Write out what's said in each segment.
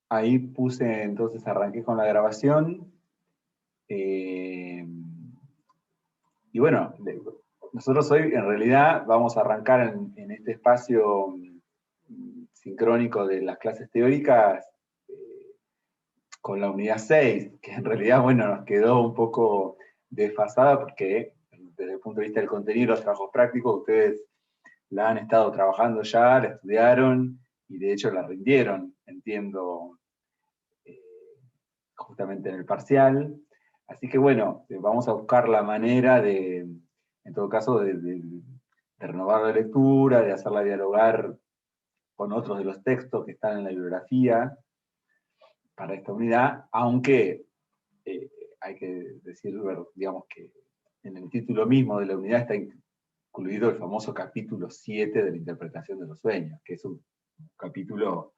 ahí puse, entonces arranqué con la grabación. Y bueno, nosotros hoy en realidad vamos a arrancar en este espacio sincrónico de las clases teóricas con la unidad 6, que en realidad, bueno, nos quedó un poco desfasada porque desde el punto de vista del contenido, los trabajos prácticos, ustedes la han estado trabajando ya, la estudiaron y de hecho la rindieron, entiendo, eh, justamente en el parcial. Así que bueno, vamos a buscar la manera de, en todo caso, de renovar la lectura, de hacerla dialogar con otros de los textos que están en la bibliografía para esta unidad, aunque eh, hay que decir, digamos que en el título mismo de la unidad está incluido el famoso capítulo 7 de la interpretación de los sueños, que es un capítulo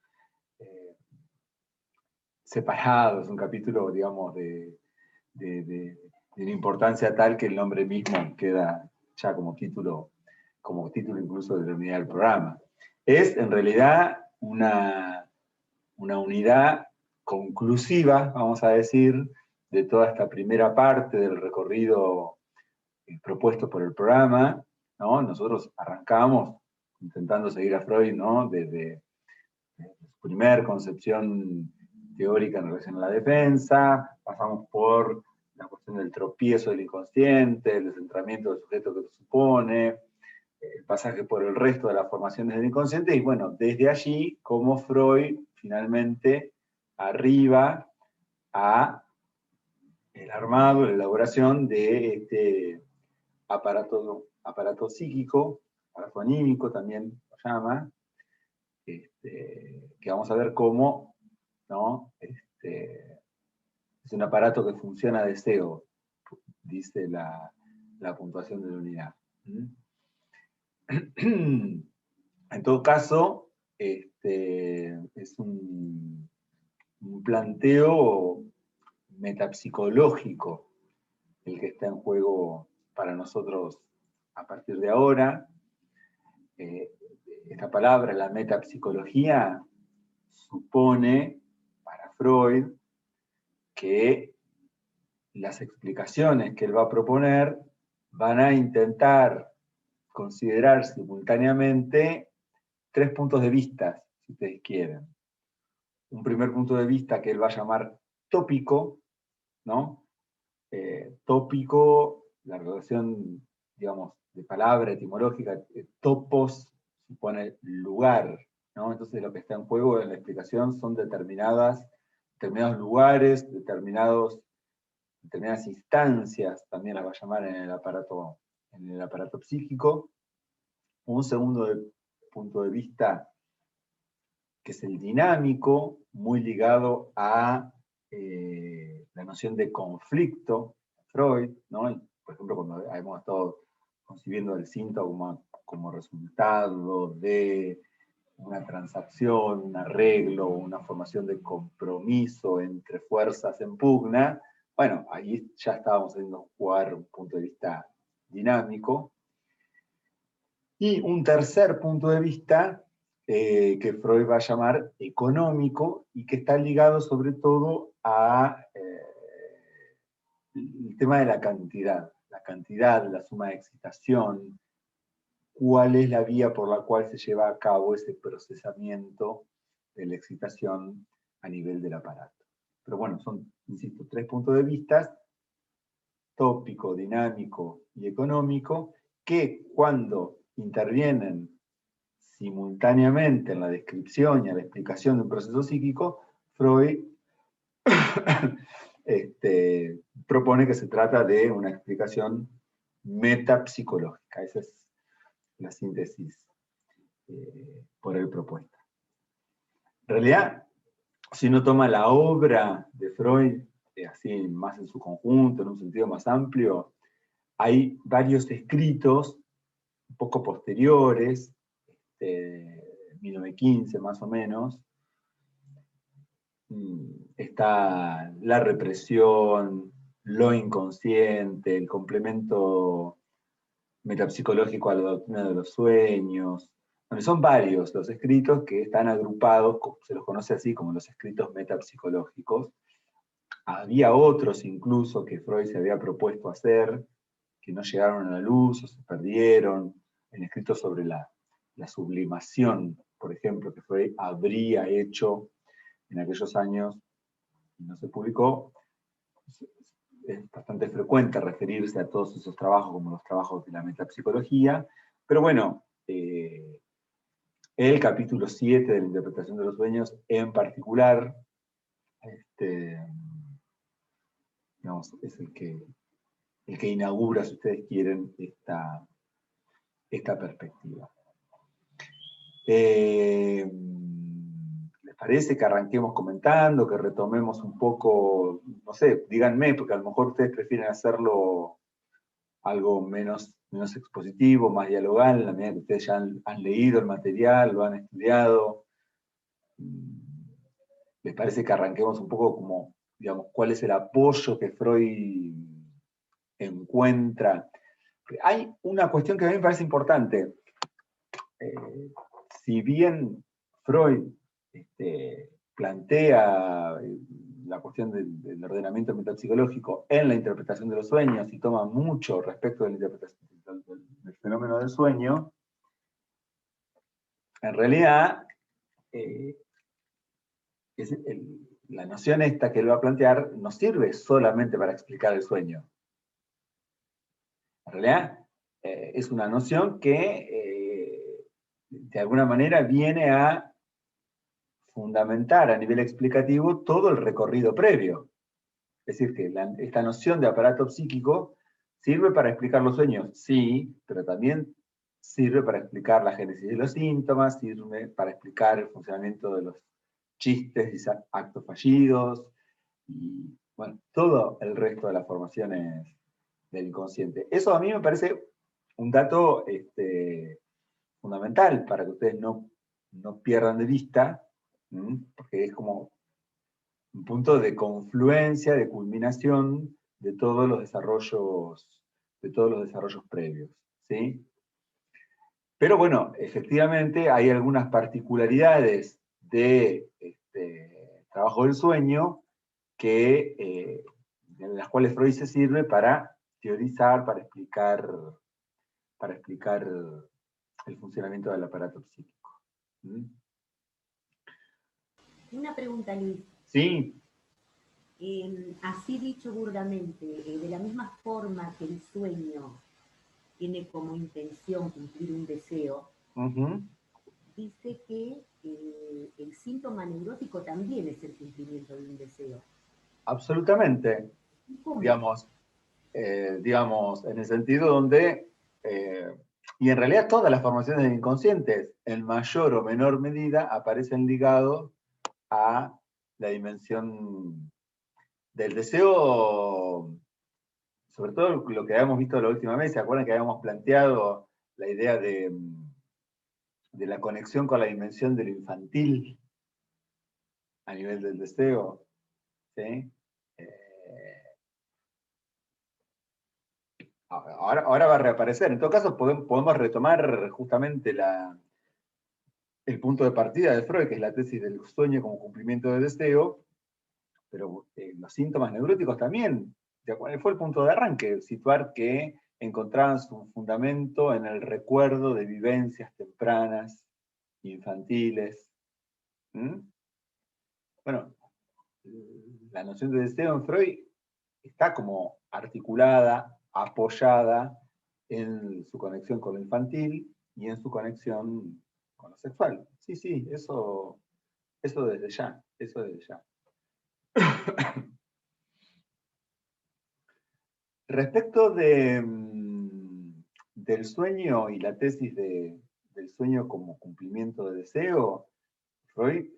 eh, separado, es un capítulo, digamos, de una importancia tal que el nombre mismo queda ya como título incluso de la unidad del programa. Es en realidad una unidad conclusiva, vamos a decir, de toda esta primera parte del recorrido propuesto por el programa, ¿no? Nosotros arrancamos intentando seguir a Freud, ¿no? Desde su primer concepción teórica en relación a la defensa, pasamos por la cuestión del tropiezo del inconsciente, el descentramiento del sujeto que lo supone, el pasaje por el resto de las formaciones del inconsciente, y bueno, desde allí, cómo Freud finalmente arriba a el armado, la elaboración de este aparato psíquico, aparato anímico también lo llama, que vamos a ver cómo, ¿no? Es un aparato que funciona a deseo, dice la puntuación de la unidad. En todo caso, es un planteo metapsicológico el que está en juego para nosotros a partir de ahora. Eh, esta palabra, la metapsicología, supone para Freud que las explicaciones que él va a proponer van a intentar considerar simultáneamente tres puntos de vista, si ustedes quieren. Un primer punto de vista que él va a llamar tópico, ¿no? Tópico, la relación, digamos, de palabra etimológica, topos supone lugar, ¿no? Entonces lo que está en juego en la explicación son determinados lugares, determinadas instancias, también las va a llamar en el aparato psíquico. Un segundo punto de vista que es el dinámico, muy ligado a la noción de conflicto, Freud, ¿no? Por ejemplo, cuando hemos estado concibiendo el síntoma como resultado de una transacción, un arreglo, una formación de compromiso entre fuerzas en pugna, bueno, ahí ya estábamos haciendo jugar un punto de vista dinámico. Y un tercer punto de vista que Freud va a llamar económico y que está ligado sobre todo a el tema de la cantidad, la suma de excitación, cuál es la vía por la cual se lleva a cabo ese procesamiento de la excitación a nivel del aparato. Pero bueno, son, insisto, tres puntos de vista, tópico, dinámico y económico, que cuando intervienen simultáneamente en la descripción y en la explicación de un proceso psíquico, Freud propone que se trata de una explicación metapsicológica. Esa es la síntesis por él propuesta. En realidad, si uno toma la obra de Freud, así más en su conjunto, en un sentido más amplio, hay varios escritos un poco posteriores, 1915 más o menos, está la represión, lo inconsciente, el complemento metapsicológico a la doctrina de los sueños, Bueno, son varios los escritos que están agrupados, se los conoce así como los escritos metapsicológicos. Había otros incluso que Freud se había propuesto hacer, que no llegaron a la luz o se perdieron, en escritos sobre la sublimación, por ejemplo, que Freud habría hecho en aquellos años y no se publicó. Es bastante frecuente referirse a todos esos trabajos como los trabajos de la metapsicología, pero bueno, el capítulo 7 de la interpretación de los sueños en particular, digamos, es el que inaugura, si ustedes quieren, esta perspectiva. ¿Les parece que arranquemos comentando, que retomemos un poco, no sé, díganme, porque a lo mejor ustedes prefieren hacerlo algo menos expositivo, más dialogal, en la medida que ustedes ya han leído el material, lo han estudiado? ¿Les parece que arranquemos un poco como, digamos, cuál es el apoyo que Freud encuentra? Hay una cuestión que a mí me parece importante. Si bien Freud plantea la cuestión del ordenamiento metapsicológico en la interpretación de los sueños y toma mucho respecto de la interpretación del fenómeno del sueño, en realidad la noción esta que él va a plantear no sirve solamente para explicar el sueño. En realidad es una noción que de alguna manera viene a fundamentar a nivel explicativo todo el recorrido previo. Es decir, que esta noción de aparato psíquico sirve para explicar los sueños, sí, pero también sirve para explicar la génesis de los síntomas, sirve para explicar el funcionamiento de los chistes y actos fallidos, y bueno, todo el resto de las formaciones del inconsciente. Eso a mí me parece un dato fundamental para que ustedes no pierdan de vista, porque es como un punto de confluencia, de culminación de todos los desarrollos previos, ¿sí? Pero bueno, efectivamente hay algunas particularidades de trabajo del sueño de las cuales Freud se sirve para teorizar, para explicar el funcionamiento del aparato psíquico. Una pregunta, Luis. Sí. Así dicho burdamente, de la misma forma que el sueño tiene como intención cumplir un deseo, dice que el síntoma neurótico también es el cumplimiento de un deseo. Absolutamente. ¿Cómo? Digamos, en el sentido donde, y en realidad todas las formaciones inconscientes, en mayor o menor medida, aparecen ligados a la dimensión del deseo, sobre todo lo que habíamos visto la última vez. ¿Se acuerdan que habíamos planteado la idea de la conexión con la dimensión de lo infantil a nivel del deseo? ¿Sí? Ahora va a reaparecer. En todo caso, podemos retomar justamente el punto de partida de Freud, que es la tesis del sueño como cumplimiento de deseo, pero los síntomas neuróticos también. ¿Cuál fue el punto de arranque? Situar que encontraban su fundamento en el recuerdo de vivencias tempranas, infantiles. Bueno, la noción de deseo en Freud está como articulada, apoyada en su conexión con lo infantil y en su conexión con lo sexual. Sí, sí, eso desde ya, eso desde ya. Respecto del sueño y la tesis del sueño como cumplimiento de deseo, Freud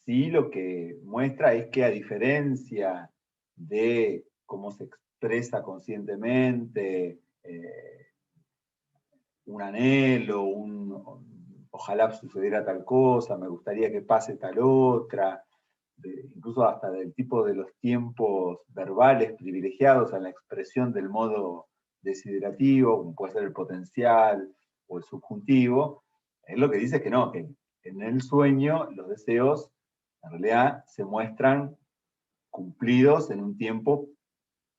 sí lo que muestra es que, a diferencia de cómo se expresa conscientemente un anhelo, ojalá sucediera tal cosa, me gustaría que pase tal otra, incluso hasta del tipo de los tiempos verbales privilegiados a la expresión del modo desiderativo, como puede ser el potencial o el subjuntivo, Él lo que dice es que no, que en el sueño los deseos en realidad se muestran cumplidos en un tiempo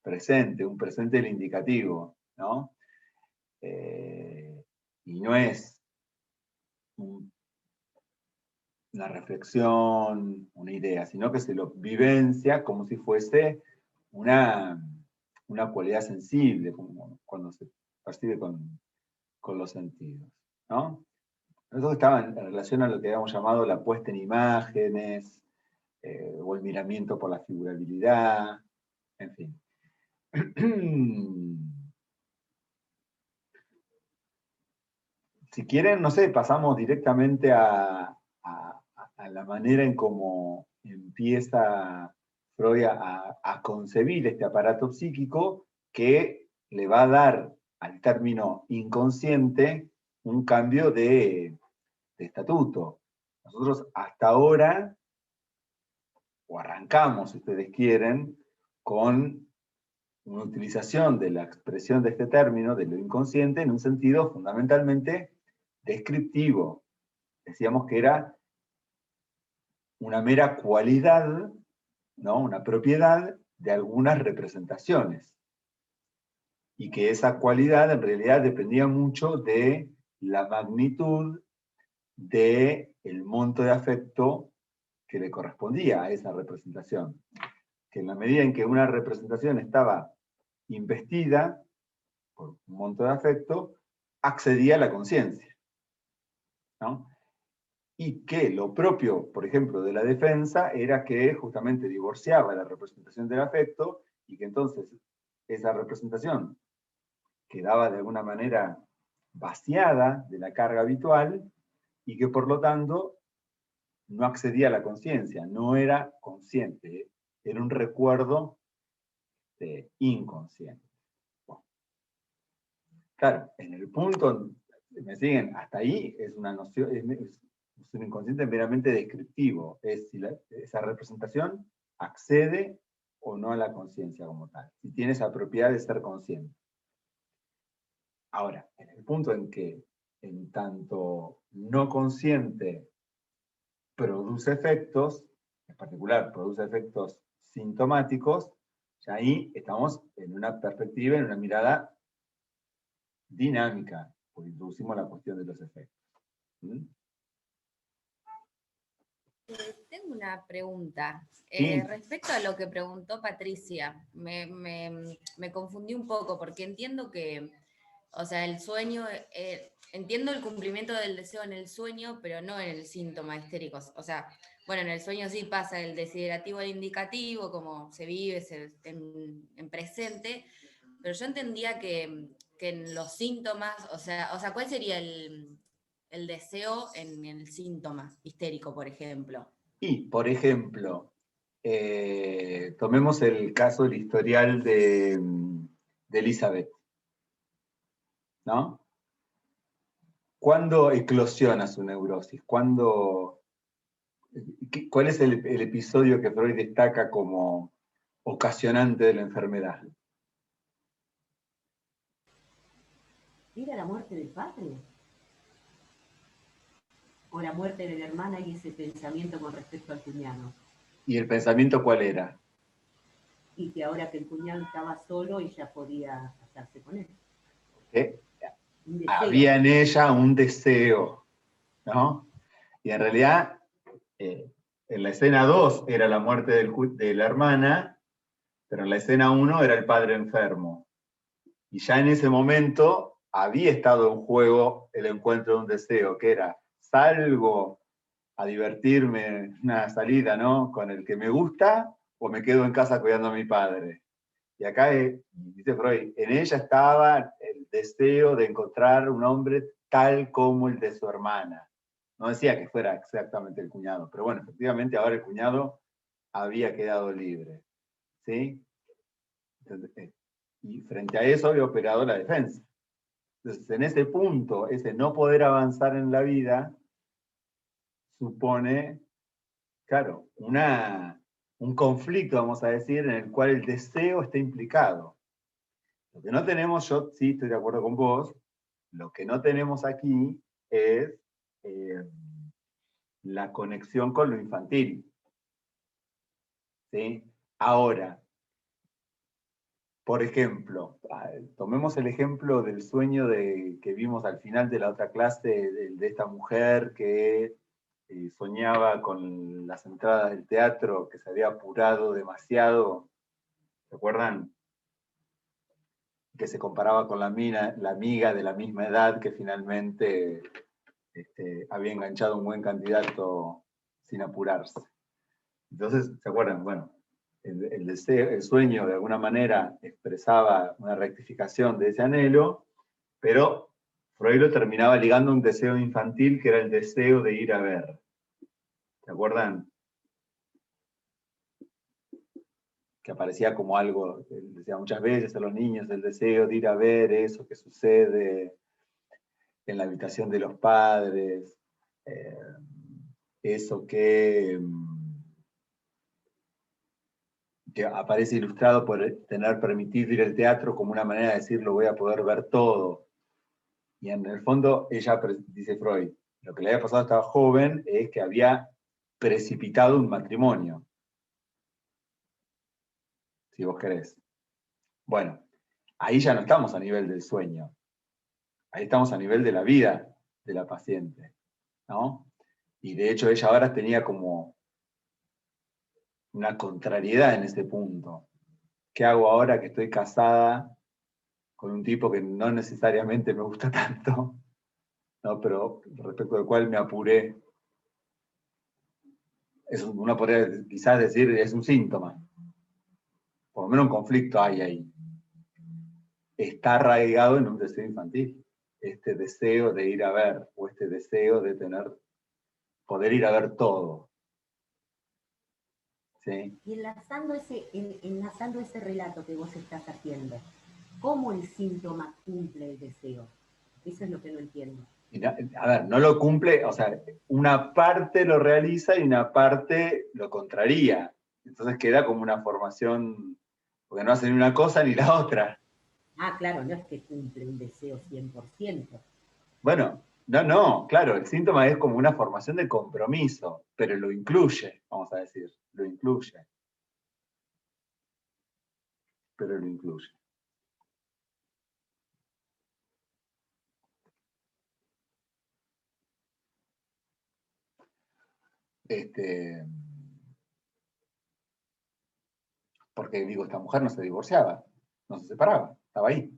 presente, un presente del indicativo, ¿no? Y no es una reflexión, una idea, sino que se lo vivencia como si fuese una cualidad sensible, como cuando se percibe con los sentidos, ¿no? Eso estaba en relación a lo que habíamos llamado la puesta en imágenes, o el miramiento por la figurabilidad, en fin. Si quieren, no sé, pasamos directamente a la manera en cómo empieza Freud a concebir este aparato psíquico que le va a dar al término inconsciente un cambio de estatuto. Nosotros hasta ahora, o arrancamos, si ustedes quieren, con una utilización de la expresión de este término, de lo inconsciente, en un sentido fundamentalmente descriptivo. Decíamos que era una mera cualidad, ¿no? Una propiedad de algunas representaciones. Y que esa cualidad en realidad dependía mucho de la magnitud del monto de afecto que le correspondía a esa representación. Que en la medida en que una representación estaba investida por un monto de afecto, accedía a la conciencia, ¿no? Y que lo propio, por ejemplo, de la defensa era que justamente divorciaba la representación del afecto y que entonces esa representación quedaba de alguna manera vaciada de la carga habitual y que por lo tanto no accedía a la conciencia, no era consciente, era un recuerdo inconsciente. Bueno, claro, en el punto, me siguen, hasta ahí es una noción, es un inconsciente meramente descriptivo, es si esa representación accede o no a la conciencia como tal, si tiene esa propiedad de ser consciente. Ahora, en el punto en que en tanto no consciente produce efectos, en particular produce efectos sintomáticos, ya ahí estamos en una perspectiva, en una mirada dinámica, porque introducimos la cuestión de los efectos. ¿Mm? Tengo una pregunta. Sí. Respecto a lo que preguntó Patricia, me confundí un poco porque entiendo que, o sea, el sueño, entiendo el cumplimiento del deseo en el sueño, pero no en el síntoma histérico. O sea, bueno, en el sueño sí pasa el desiderativo al indicativo, como se vive en presente, pero yo entendía que en los síntomas, o sea, ¿cuál sería el deseo en el síntoma histérico, por ejemplo? Y, por ejemplo, tomemos el caso del historial de Elizabeth, ¿no? ¿Cuándo eclosiona su neurosis? ¿Cuál es el episodio que Freud destaca como ocasionante de la enfermedad? ¿Era la muerte del padre? ¿O la muerte de la hermana y ese pensamiento con respecto al cuñado? ¿Y el pensamiento cuál era? Y que ahora que el cuñado estaba solo, ella podía casarse con él. Había en ella un deseo, ¿no? Y en realidad, en la escena 2 era la muerte de la hermana, pero en la escena 1 era el padre enfermo. Y ya en ese momento había estado en juego el encuentro de un deseo, que era, salgo a divertirme, una salida, ¿no? Con el que me gusta, o me quedo en casa cuidando a mi padre. Y acá, dice Freud, en ella estaba el deseo de encontrar un hombre tal como el de su hermana. No decía que fuera exactamente el cuñado, pero bueno, efectivamente ahora el cuñado había quedado libre. ¿Sí? Entonces, y frente a eso había operado la defensa. Entonces, en ese punto, ese no poder avanzar en la vida supone, claro, un conflicto, vamos a decir, en el cual el deseo está implicado. Lo que no tenemos, yo sí estoy de acuerdo con vos, lo que no tenemos aquí es la conexión con lo infantil. ¿Sí? Ahora, por ejemplo, tomemos el ejemplo del sueño que vimos al final de la otra clase de esta mujer que soñaba con las entradas del teatro, que se había apurado demasiado. ¿Se acuerdan? Que se comparaba con la amiga de la misma edad que finalmente había enganchado un buen candidato sin apurarse. Entonces, ¿se acuerdan? Bueno, el deseo, el sueño de alguna manera expresaba una rectificación de ese anhelo, pero Freud lo terminaba ligando a un deseo infantil que era el deseo de ir a ver. ¿Se acuerdan? Que aparecía como algo, decía muchas veces a los niños, el deseo de ir a ver eso que sucede en la habitación de los padres, eso que aparece ilustrado por tener permitido ir al teatro como una manera de decir lo voy a poder ver todo. Y en el fondo, ella, dice Freud, lo que le había pasado a esta joven es que había precipitado un matrimonio. Si vos querés. Bueno, ahí ya no estamos a nivel del sueño. Ahí estamos a nivel de la vida de la paciente, ¿no? Y de hecho ella ahora tenía como una contrariedad en ese punto. ¿Qué hago ahora que estoy casada con un tipo que no necesariamente me gusta tanto, ¿no? Pero respecto del cual me apuré? Uno podría quizás decir, es un síntoma. Por lo menos un conflicto hay ahí. Está arraigado en un deseo infantil. Este deseo de ir a ver, o este deseo de poder ir a ver todo. ¿Sí? Y enlazando ese relato que vos estás haciendo, ¿cómo el síntoma cumple el deseo? Eso es lo que no entiendo. A ver, no lo cumple, o sea, una parte lo realiza y una parte lo contraría. Entonces queda como una formación, porque no hace ni una cosa ni la otra. Ah, claro, no es que cumple un deseo 100%. Bueno, no, claro, el síntoma es como una formación de compromiso, pero lo incluye, vamos a decir, lo incluye. Pero lo incluye. Porque digo, esta mujer no se divorciaba, no se separaba, estaba ahí.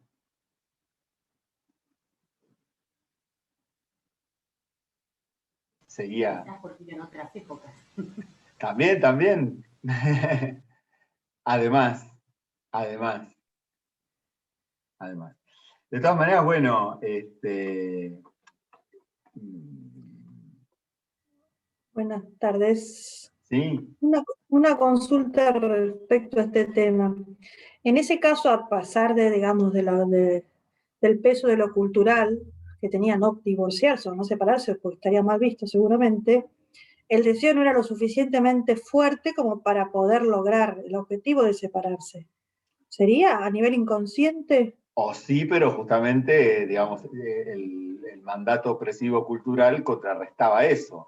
Seguía. Quizás porque en otras épocas. También. además. De todas maneras, bueno, Buenas tardes. sí. Una consulta respecto a este tema. En ese caso, a pasar de, digamos, del peso de lo cultural, que tenía no divorciarse o no separarse, porque estaría mal visto seguramente, el deseo no era lo suficientemente fuerte como para poder lograr el objetivo de separarse. ¿Sería a nivel inconsciente? O sí, pero justamente, digamos, el mandato opresivo cultural contrarrestaba eso.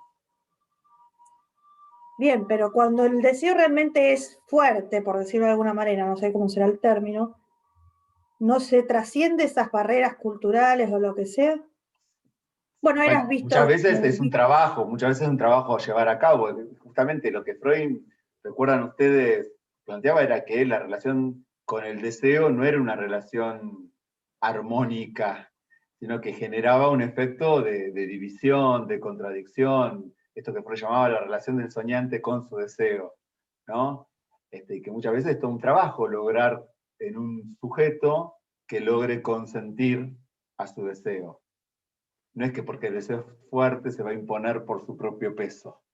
Bien, pero cuando el deseo realmente es fuerte, por decirlo de alguna manera, no sé cómo será el término, ¿no se trasciende esas barreras culturales o lo que sea? Bueno, eras visto. Muchas veces es un trabajo, a llevar a cabo. Justamente lo que Freud, recuerdan ustedes, planteaba era que la relación con el deseo no era una relación armónica, sino que generaba un efecto de división, de contradicción, esto que Freud llamaba la relación del soñante con su deseo, ¿no? Que muchas veces es todo un trabajo lograr en un sujeto que logre consentir a su deseo. No es que porque el deseo es fuerte se va a imponer por su propio peso.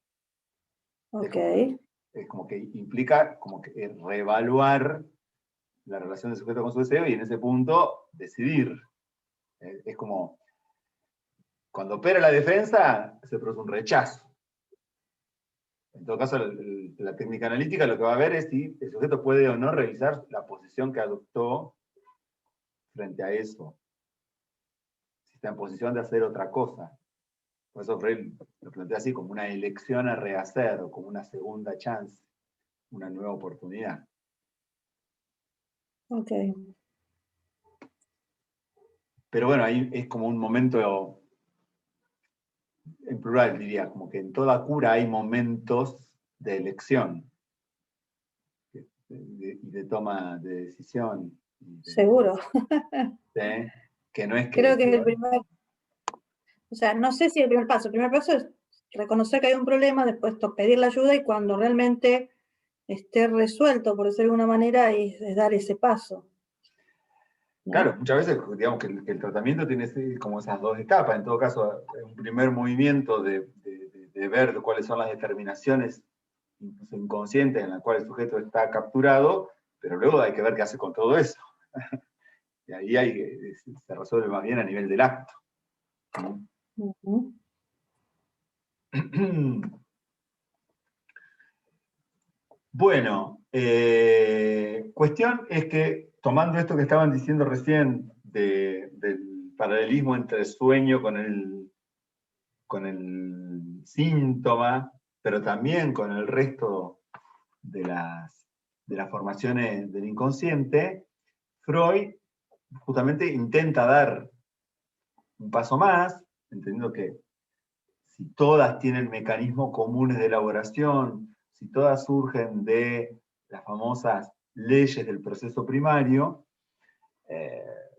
Ok. Es como que implica como que reevaluar la relación del sujeto con su deseo y en ese punto decidir. Es como, cuando opera la defensa, se produce un rechazo. En todo caso, la técnica analítica lo que va a ver es si el sujeto puede o no revisar la posición que adoptó frente a eso. Si está en posición de hacer otra cosa. Por eso Freud lo plantea así, como una elección a rehacer, o como una segunda chance, una nueva oportunidad. Ok. Pero bueno, ahí es como un momento, en plural diría, como que en toda cura hay momentos de elección y de toma de decisión. Seguro. ¿Sí? Que no es que... Creo que es el primer, o sea, no sé si el primer paso es reconocer que hay un problema, después pedir la ayuda y cuando realmente esté resuelto, por decirlo de alguna manera, es dar ese paso, ¿no? Claro, muchas veces digamos que el tratamiento tiene como esas dos etapas. En todo caso, un primer movimiento de ver cuáles son las determinaciones incluso inconscientes en las cuales el sujeto está capturado, pero luego hay que ver qué hace con todo eso. Y ahí se resuelve más bien a nivel del acto. Uh-huh. Bueno, cuestión es que, tomando esto que estaban diciendo recién del paralelismo entre el sueño con el síntoma, pero también con el resto de las formaciones del inconsciente, Freud justamente intenta dar un paso más, entendiendo que si todas tienen mecanismos comunes de elaboración, si todas surgen de las famosas leyes del proceso primario,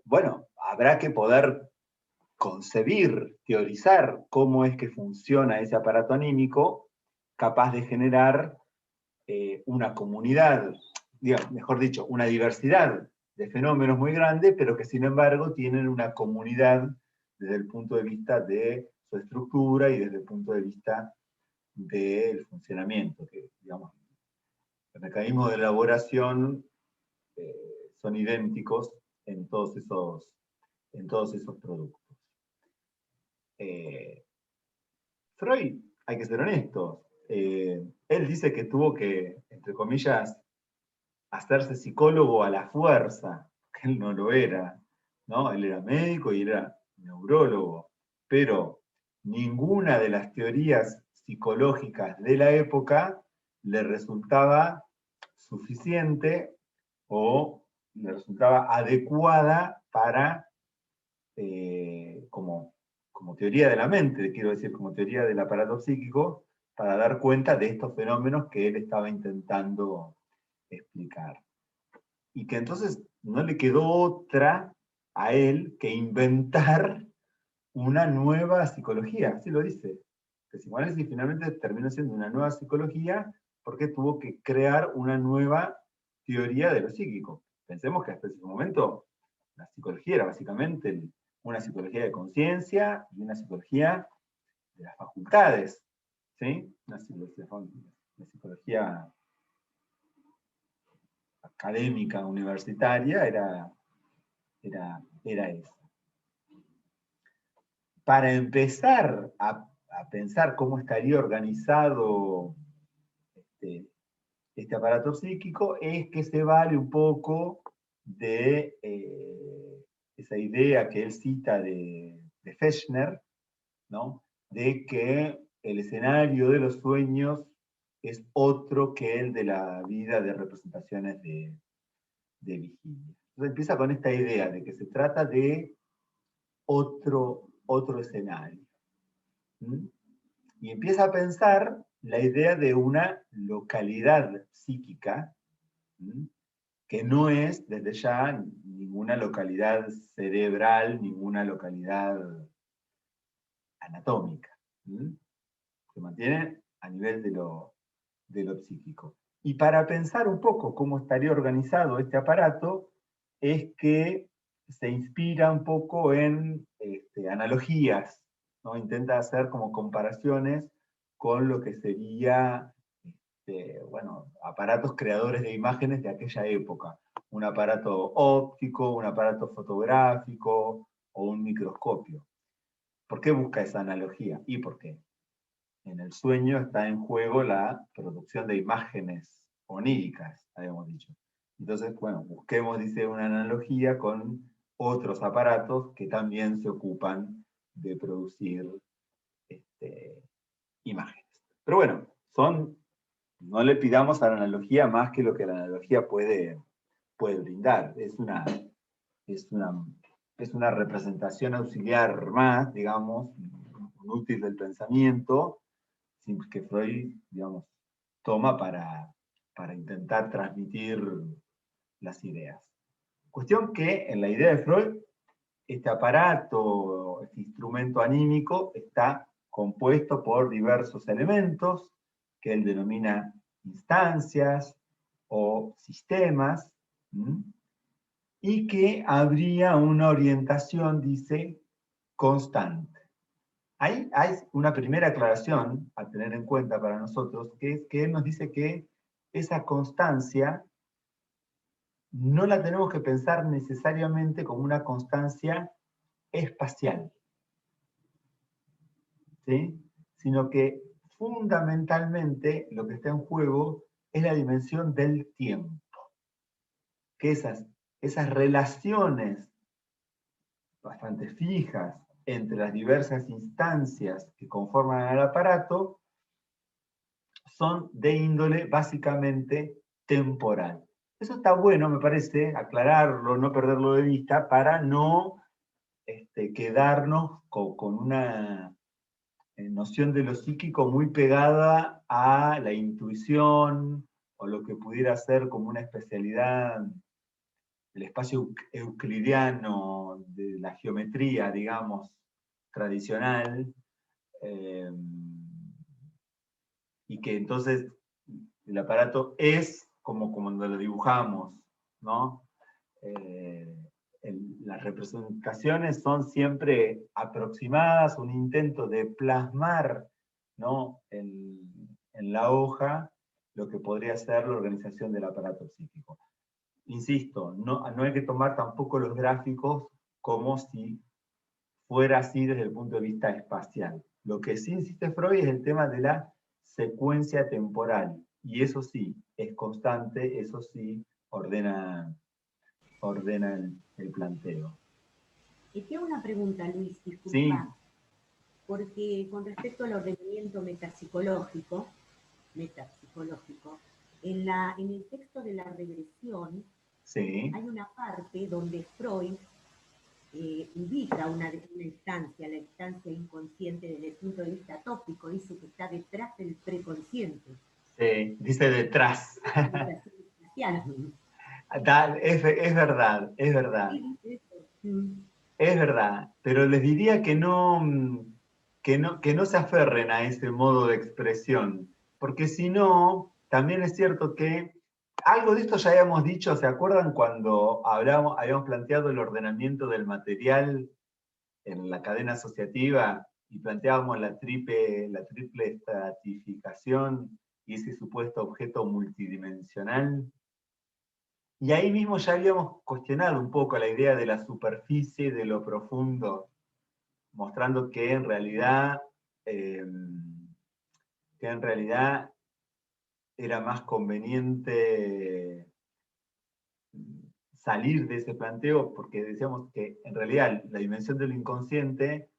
bueno, habrá que poder concebir, teorizar cómo es que funciona ese aparato anímico capaz de generar una comunidad, digamos, mejor dicho, una diversidad de fenómenos muy grande, pero que sin embargo tienen una comunidad desde el punto de vista de su estructura y desde el punto de vista del funcionamiento, que digamos, los mecanismos de elaboración son idénticos en todos esos productos. Freud, hay que ser honestos, él dice que tuvo que, entre comillas, hacerse psicólogo a la fuerza, que él no lo era, ¿no? Él era médico y era neurólogo, pero ninguna de las teorías psicológicas de la época le resultaba suficiente o le resultaba adecuada para, como teoría de la mente, quiero decir, como teoría del aparato psíquico, para dar cuenta de estos fenómenos que él estaba intentando explicar. Y que entonces no le quedó otra a él que inventar una nueva psicología, así lo dice. Que psicoanálisis finalmente terminó siendo una nueva psicología porque tuvo que crear una nueva teoría de lo psíquico. Pensemos que hasta ese momento la psicología era básicamente una psicología de conciencia y una psicología de las facultades, ¿sí? Una psicología académica, universitaria, era esa. Para empezar a pensar cómo estaría organizado este aparato psíquico, es que se vale un poco de esa idea que él cita de Fechner, ¿no? De que el escenario de los sueños es otro que el de la vida de representaciones de vigilia. Entonces empieza con esta idea de que se trata de otro escenario. ¿Mm? Y empieza a pensar la idea de una localidad psíquica, ¿mm? Que no es desde ya ninguna localidad cerebral, ninguna localidad anatómica. ¿Mm? Se mantiene a nivel de lo psíquico. Y para pensar un poco cómo estaría organizado este aparato, es que se inspira un poco en analogías, ¿no? Intenta hacer como comparaciones con lo que sería, bueno, aparatos creadores de imágenes de aquella época. Un aparato óptico, un aparato fotográfico o un microscopio. ¿Por qué busca esa analogía? ¿Y por qué? En el sueño está en juego la producción de imágenes oníricas, habíamos dicho. Entonces, bueno, busquemos, dice, una analogía con otros aparatos que también se ocupan de producir imágenes. Pero bueno, no le pidamos a la analogía más que lo que la analogía puede brindar. Es una representación auxiliar más, digamos, un útil del pensamiento, que Freud, digamos, toma para intentar transmitir las ideas. Cuestión que en la idea de Freud, este aparato, este instrumento anímico, está compuesto por diversos elementos que él denomina instancias o sistemas, y que habría una orientación, dice, constante. Ahí hay una primera aclaración a tener en cuenta para nosotros, que es que él nos dice que esa constancia no la tenemos que pensar necesariamente como una constancia espacial, ¿sí? Sino que fundamentalmente lo que está en juego es la dimensión del tiempo. Que esas relaciones bastante fijas entre las diversas instancias que conforman el aparato son de índole básicamente temporal. Eso está bueno, me parece, aclararlo, no perderlo de vista, para no quedarnos con una noción de lo psíquico muy pegada a la intuición, o lo que pudiera ser como una especialidad del espacio euclidiano, de la geometría, digamos, tradicional, y que entonces el aparato es como cuando lo dibujamos, ¿no? Las representaciones son siempre aproximadas, un intento de plasmar, ¿no?, en la hoja lo que podría ser la organización del aparato psíquico. Insisto, no hay que tomar tampoco los gráficos como si fuera así desde el punto de vista espacial. Lo que sí insiste Freud es el tema de la secuencia temporal, y eso sí, es constante, eso sí, ordena el planteo. Y tengo una pregunta, Luis, disculpa. Sí. Porque con respecto al ordenamiento metapsicológico, en el texto de la regresión, Sí. hay una parte donde Freud ubica una instancia, la instancia inconsciente desde el punto de vista tópico, dice que está detrás del preconsciente. Sí, dice detrás. Es verdad, es verdad. Es verdad, pero les diría que no se aferren a ese modo de expresión, porque si no, también es cierto que algo de esto ya habíamos dicho. ¿Se acuerdan cuando habíamos planteado el ordenamiento del material en la cadena asociativa y planteábamos la triple estratificación y ese supuesto objeto multidimensional? Y ahí mismo ya habíamos cuestionado un poco la idea de la superficie, de lo profundo, mostrando que en realidad era más conveniente salir de ese planteo, porque decíamos que en realidad la dimensión del inconsciente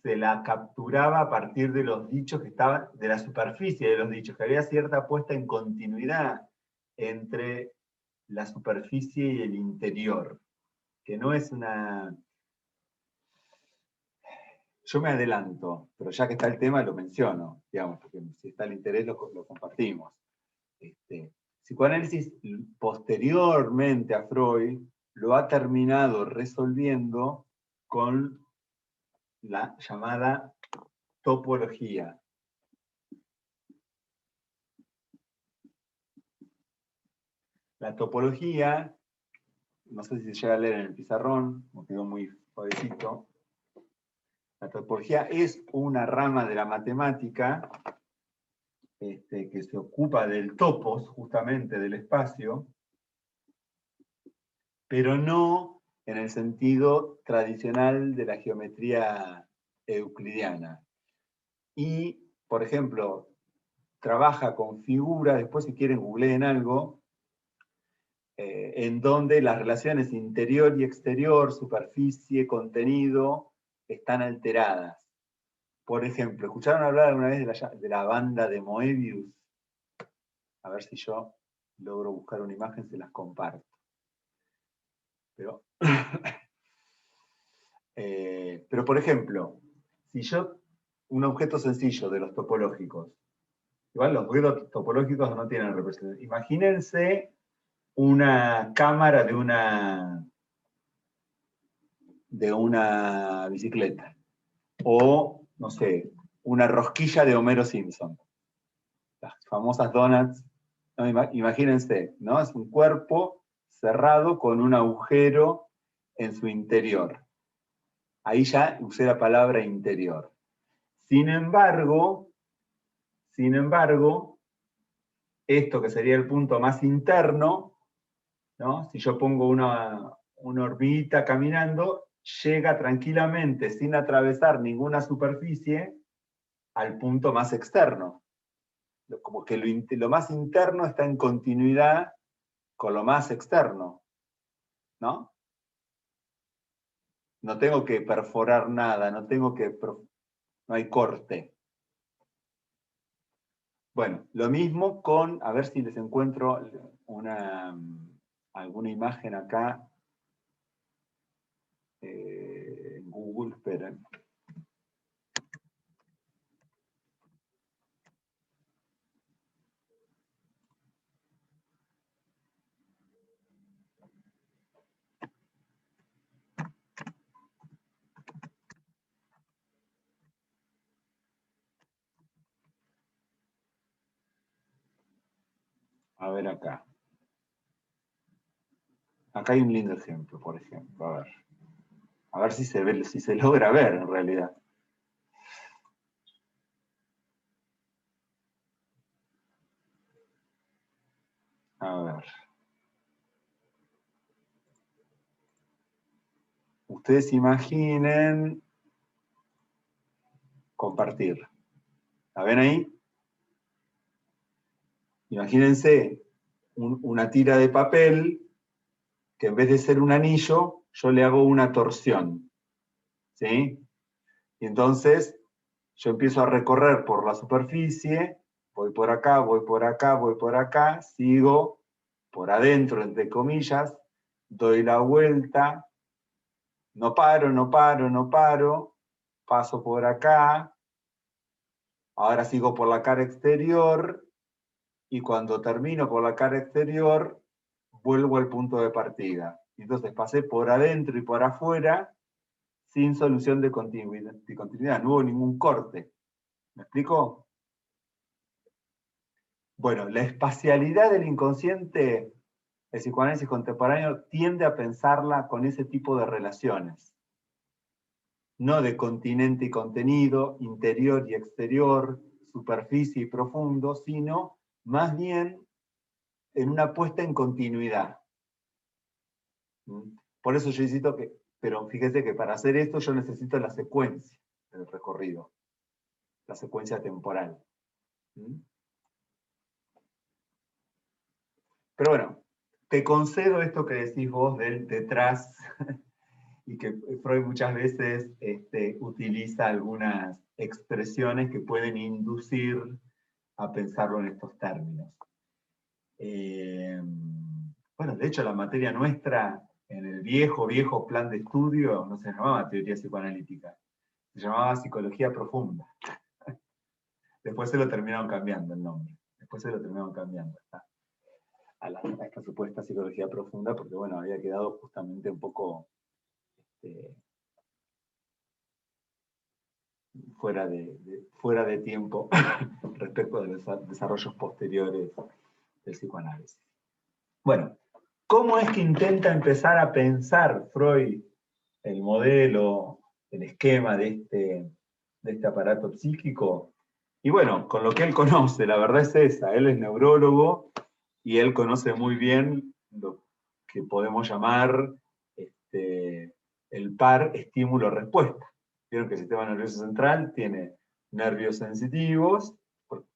se la capturaba a partir de los dichos que estaban, de la superficie de los dichos, que había cierta puesta en continuidad entre la superficie y el interior, que no es una... Yo me adelanto, pero ya que está el tema lo menciono, digamos, porque si está el interés lo compartimos. Psicoanálisis posteriormente a Freud lo ha terminado resolviendo con la llamada topología. La topología, no sé si se llega a leer en el pizarrón, me quedó muy suavecito. La topología es una rama de la matemática que se ocupa del topos, justamente del espacio, pero no en el sentido tradicional de la geometría euclidiana. Y, por ejemplo, trabaja con figuras, después si quieren googleen algo, en donde las relaciones interior y exterior, superficie, contenido, están alteradas. Por ejemplo, ¿escucharon hablar alguna vez de la banda de Moebius? A ver si yo logro buscar una imagen, se las comparto. Pero, pero por ejemplo, si un objeto sencillo de los topológicos, igual los objetos topológicos no tienen representación. Imagínense una cámara de una bicicleta. O, no sé, una rosquilla de Homero Simpson. Las famosas donuts. No, imagínense, ¿no? Es un cuerpo cerrado con un agujero en su interior. Ahí ya usé la palabra interior. Sin embargo, esto que sería el punto más interno, ¿no? Si yo pongo una hormiguita caminando, llega tranquilamente, sin atravesar ninguna superficie, al punto más externo. Como que lo más interno está en continuidad con lo más externo, ¿no? No tengo que perforar nada, no hay corte. Bueno, lo mismo con, a ver si les encuentro alguna imagen acá en Google, esperen. A ver acá. Acá hay un lindo ejemplo, por ejemplo. A ver si se ve, si se logra ver en realidad. A ver. Ustedes imaginen compartir. ¿La ven ahí? Imagínense una tira de papel que en vez de ser un anillo, yo le hago una torsión. ¿Sí? Y entonces yo empiezo a recorrer por la superficie, voy por acá, voy por acá, voy por acá, sigo por adentro, entre comillas, doy la vuelta, no paro, no paro, no paro, paso por acá, ahora sigo por la cara exterior, y cuando termino por la cara exterior, vuelvo al punto de partida. Entonces pasé por adentro y por afuera, sin solución de continuidad, no hubo ningún corte. ¿Me explico? Bueno, la espacialidad del inconsciente, el psicoanálisis contemporáneo tiende a pensarla con ese tipo de relaciones. No de continente y contenido, interior y exterior, superficie y profundo, sino más bien en una puesta en continuidad. Por eso yo insisto que, pero fíjese que para hacer esto yo necesito la secuencia del recorrido, la secuencia temporal. Pero bueno, te concedo esto que decís vos del detrás, y que Freud muchas veces utiliza algunas expresiones que pueden inducir a pensarlo en estos términos. Bueno, de hecho la materia nuestra, en el viejo plan de estudio, no se llamaba teoría psicoanalítica, se llamaba psicología profunda. Después se lo terminaron cambiando el nombre. Después se lo terminaron cambiando. A esta supuesta psicología profunda, porque bueno, había quedado justamente un poco fuera de tiempo respecto de los desarrollos posteriores del psicoanálisis. Bueno, ¿cómo es que intenta empezar a pensar Freud el modelo, el esquema de este aparato psíquico? Y bueno, con lo que él conoce, la verdad es esa, él es neurólogo y él conoce muy bien lo que podemos llamar el par estímulo-respuesta. Vieron que el sistema nervioso central tiene nervios sensitivos,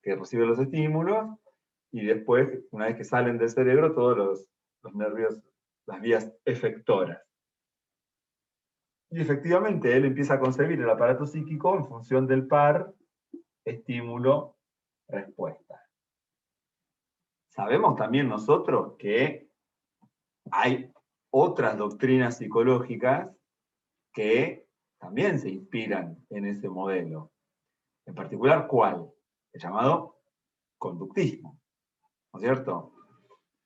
que reciben los estímulos, y después, una vez que salen del cerebro, todos los nervios, las vías efectoras. Y efectivamente, él empieza a concebir el aparato psíquico en función del par estímulo-respuesta. Sabemos también nosotros que hay otras doctrinas psicológicas que también se inspiran en ese modelo. En particular, ¿cuál? El llamado conductismo, ¿no es cierto?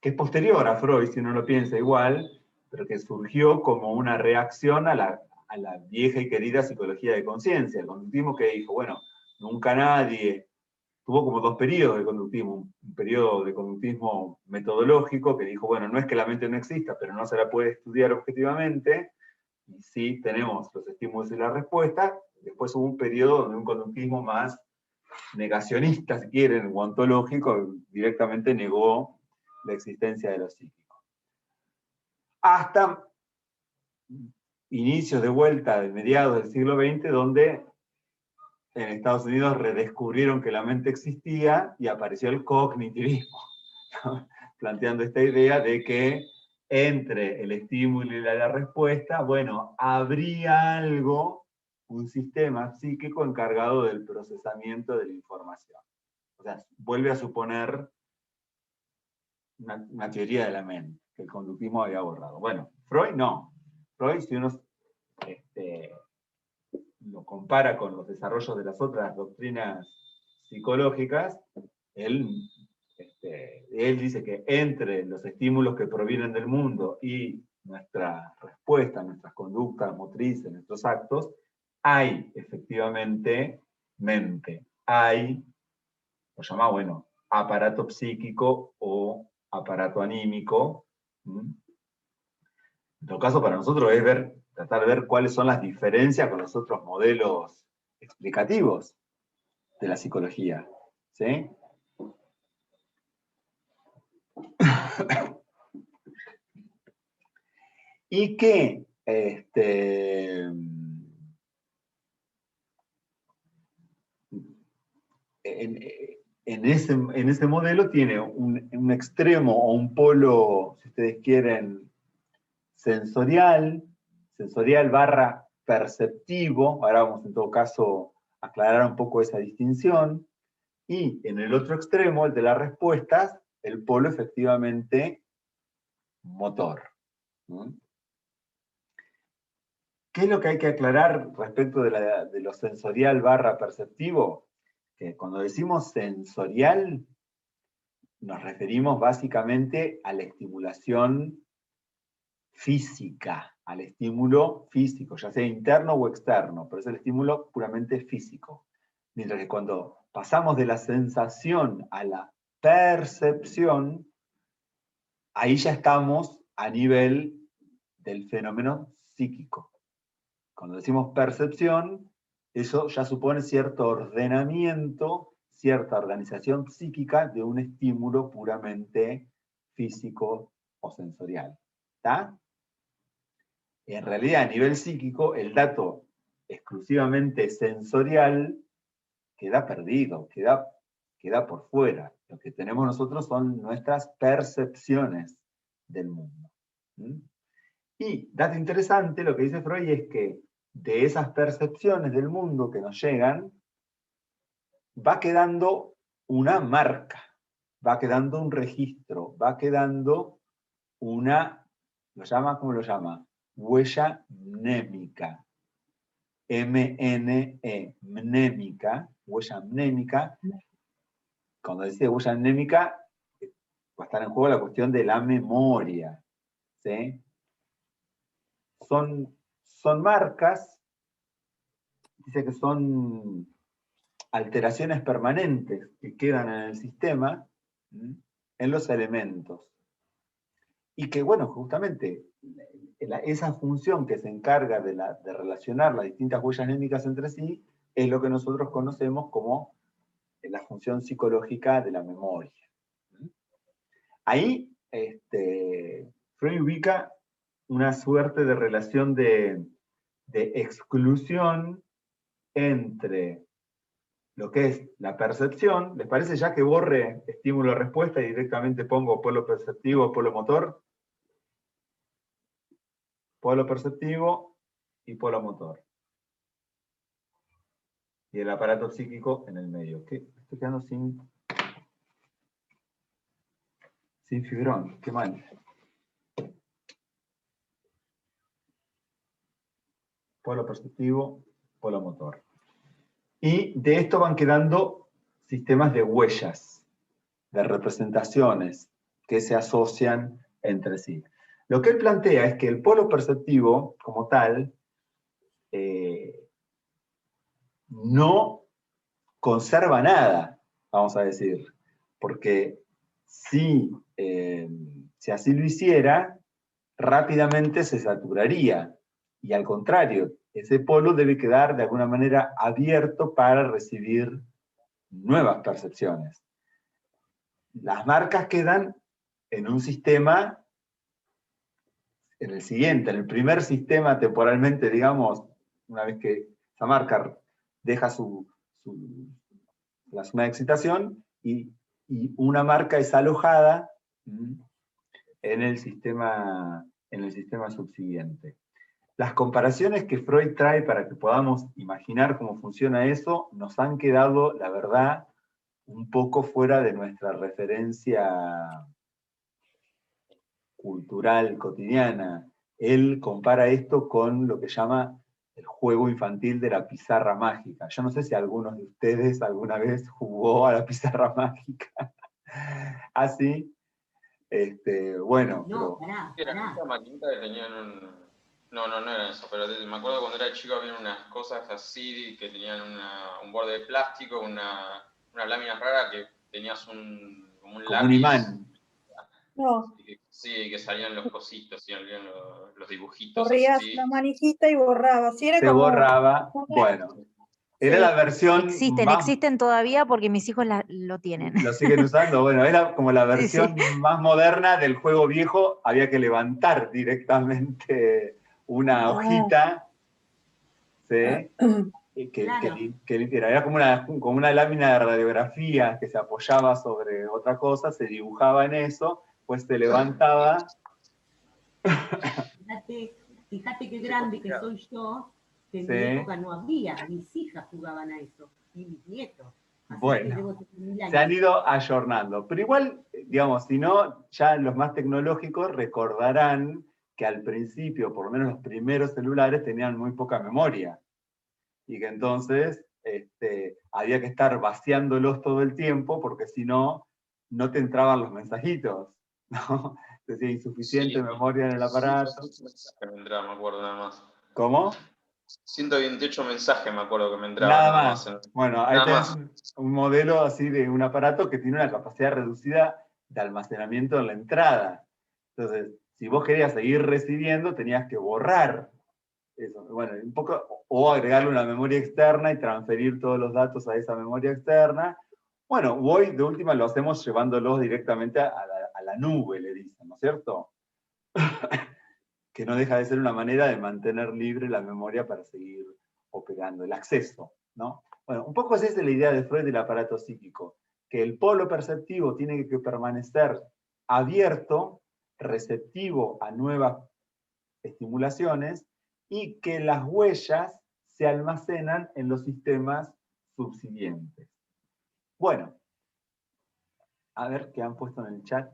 Que es posterior a Freud, si uno lo piensa igual, pero que surgió como una reacción a la vieja y querida psicología de conciencia. El conductismo que dijo, bueno, nunca nadie... Tuvo como dos periodos de conductismo. Un periodo de conductismo metodológico que dijo, bueno, no es que la mente no exista, pero no se la puede estudiar objetivamente, y sí tenemos los estímulos y la respuesta. Después hubo un periodo de un conductismo más negacionista, si quieren, o ontológico, directamente negó la existencia de lo psíquico. Hasta inicios de vuelta de mediados del siglo XX, donde en Estados Unidos redescubrieron que la mente existía y apareció el cognitivismo, ¿no? Planteando esta idea de que entre el estímulo y la respuesta, bueno, habría algo, un sistema psíquico encargado del procesamiento de la información. O sea, vuelve a suponer una teoría de la mente, que el conductismo había borrado. Bueno, Freud no. Freud, si uno lo compara con los desarrollos de las otras doctrinas psicológicas, él dice que entre los estímulos que provienen del mundo y nuestra respuesta, nuestras conductas motrices, nuestros actos, hay efectivamente mente, hay, lo llama, bueno, aparato psíquico o aparato anímico. En todo caso, para nosotros es tratar de ver cuáles son las diferencias con los otros modelos explicativos de la psicología, ¿sí? Y que en ese modelo tiene un extremo o un polo, si ustedes quieren, sensorial barra perceptivo. Ahora vamos en todo caso a aclarar un poco esa distinción. Y en el otro extremo, el de las respuestas, el polo efectivamente motor. ¿Qué es lo que hay que aclarar respecto de lo sensorial barra perceptivo? Que cuando decimos sensorial, nos referimos básicamente a la estimulación física, al estímulo físico, ya sea interno o externo, pero es el estímulo puramente físico. Mientras que cuando pasamos de la sensación a la percepción, ahí ya estamos a nivel del fenómeno psíquico. Cuando decimos percepción, eso ya supone cierto ordenamiento, cierta organización psíquica de un estímulo puramente físico o sensorial. ¿Está? En realidad, a nivel psíquico, el dato exclusivamente sensorial queda perdido, queda por fuera. Lo que tenemos nosotros son nuestras percepciones del mundo. Y, dato interesante, lo que dice Freud es que de esas percepciones del mundo que nos llegan, va quedando una marca, va quedando un registro, va quedando una, ¿cómo lo llama? Huella mnémica. M-N-E, mnémica, huella mnémica. Cuando dice huella mnémica, va a estar en juego la cuestión de la memoria, ¿sí? Son marcas, dice que son alteraciones permanentes que quedan en el sistema, en los elementos. Y que, bueno, justamente esa función que se encarga de relacionar las distintas huellas mnémicas entre sí es lo que nosotros conocemos como la función psicológica de la memoria. Ahí Freud ubica una suerte de relación de exclusión entre lo que es la percepción. ¿Les parece ya que borre estímulo-respuesta y directamente pongo polo perceptivo, polo motor? Polo perceptivo y polo motor. Y el aparato psíquico en el medio. ¿Qué? Estoy quedando sin fibrón, qué mal. Polo perceptivo, polo motor. Y de esto van quedando sistemas de huellas, de representaciones que se asocian entre sí. Lo que él plantea es que el polo perceptivo, como tal, no conserva nada, vamos a decir, porque si así lo hiciera, rápidamente se saturaría, y al contrario, ese polo debe quedar de alguna manera abierto para recibir nuevas percepciones. Las marcas quedan en un sistema, en el siguiente, en el primer sistema temporalmente, digamos, una vez que esa marca deja la suma de excitación, y una marca es alojada en el sistema subsiguiente. Las comparaciones que Freud trae para que podamos imaginar cómo funciona eso nos han quedado, la verdad, un poco fuera de nuestra referencia cultural cotidiana. Él compara esto con lo que llama el juego infantil de la pizarra mágica. Yo no sé si algunos de ustedes alguna vez jugó a la pizarra mágica. Así, bueno. No, pará. Era esta maquinita que tenían un... No era eso, pero me acuerdo cuando era chico había unas cosas así que tenían un borde de plástico, unas láminas raras que tenías como un Como lápiz. un imán. No. Sí, que salían los cositos, salían los dibujitos. Corrías así. la manijita y borrabas. Sí, era Se como... borraba, bueno. Era Sí. la versión Existen todavía porque mis hijos lo tienen. ¿Lo siguen usando? Bueno, era como la versión más moderna del juego viejo. Había que levantar directamente una hojita, ¿sí? que limpiara. Era como una lámina de radiografía que se apoyaba sobre otra cosa, se dibujaba en eso, pues se levantaba. Fíjate qué grande que soy yo, que en mi época no había, mis hijas jugaban a eso, y mis nietos. Así bueno, se han ido ayornando. Pero igual, digamos, si no, ya los más tecnológicos recordarán que al principio, por lo menos los primeros celulares, tenían muy poca memoria. Y que entonces había que estar vaciándolos todo el tiempo, porque si no, no te entraban los mensajitos, ¿no? Decía insuficiente memoria en el aparato. 128 mensajes me entraban, me acuerdo nada más. ¿Cómo? 128 mensajes me acuerdo que me entraban. Nada más. Bueno, ahí tenés un modelo así de un aparato que tiene una capacidad reducida de almacenamiento en la entrada. Entonces, si vos querías seguir recibiendo, tenías que borrar eso. Bueno, un poco, o agregarle una memoria externa y transferir todos los datos a esa memoria externa. Bueno, hoy de última lo hacemos llevándolos directamente a la nube, le dicen, ¿no es cierto? Que no deja de ser una manera de mantener libre la memoria para seguir operando, el acceso, ¿no? Bueno, un poco esa es la idea de Freud del aparato psíquico, que el polo perceptivo tiene que permanecer abierto, receptivo a nuevas estimulaciones, y que las huellas se almacenan en los sistemas subsiguientes. Bueno, a ver qué han puesto en el chat.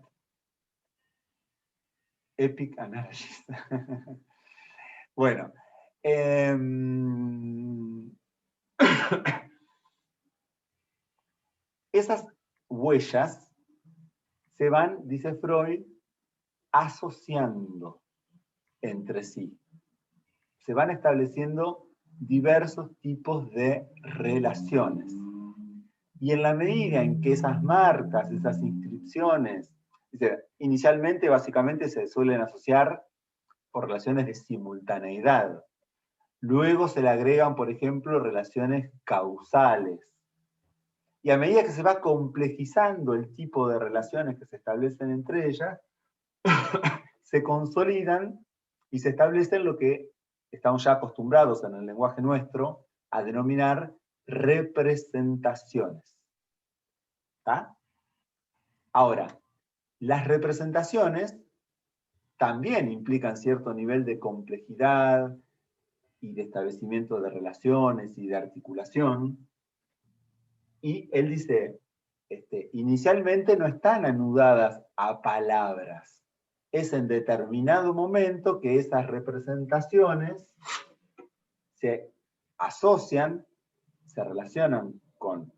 Epic Analysis. Bueno, esas huellas se van, dice Freud, asociando entre sí. Se van estableciendo diversos tipos de relaciones. Y en la medida en que esas marcas, esas inscripciones, inicialmente básicamente se suelen asociar por relaciones de simultaneidad. Luego se le agregan, por ejemplo, relaciones causales. Y a medida que se va complejizando el tipo de relaciones que se establecen entre ellas, se consolidan y se establecen lo que estamos ya acostumbrados en el lenguaje nuestro a denominar representaciones. ¿Está? Ahora, las representaciones también implican cierto nivel de complejidad y de establecimiento de relaciones y de articulación. Y él dice, inicialmente no están anudadas a palabras. Es en determinado momento que esas representaciones se asocian, se relacionan con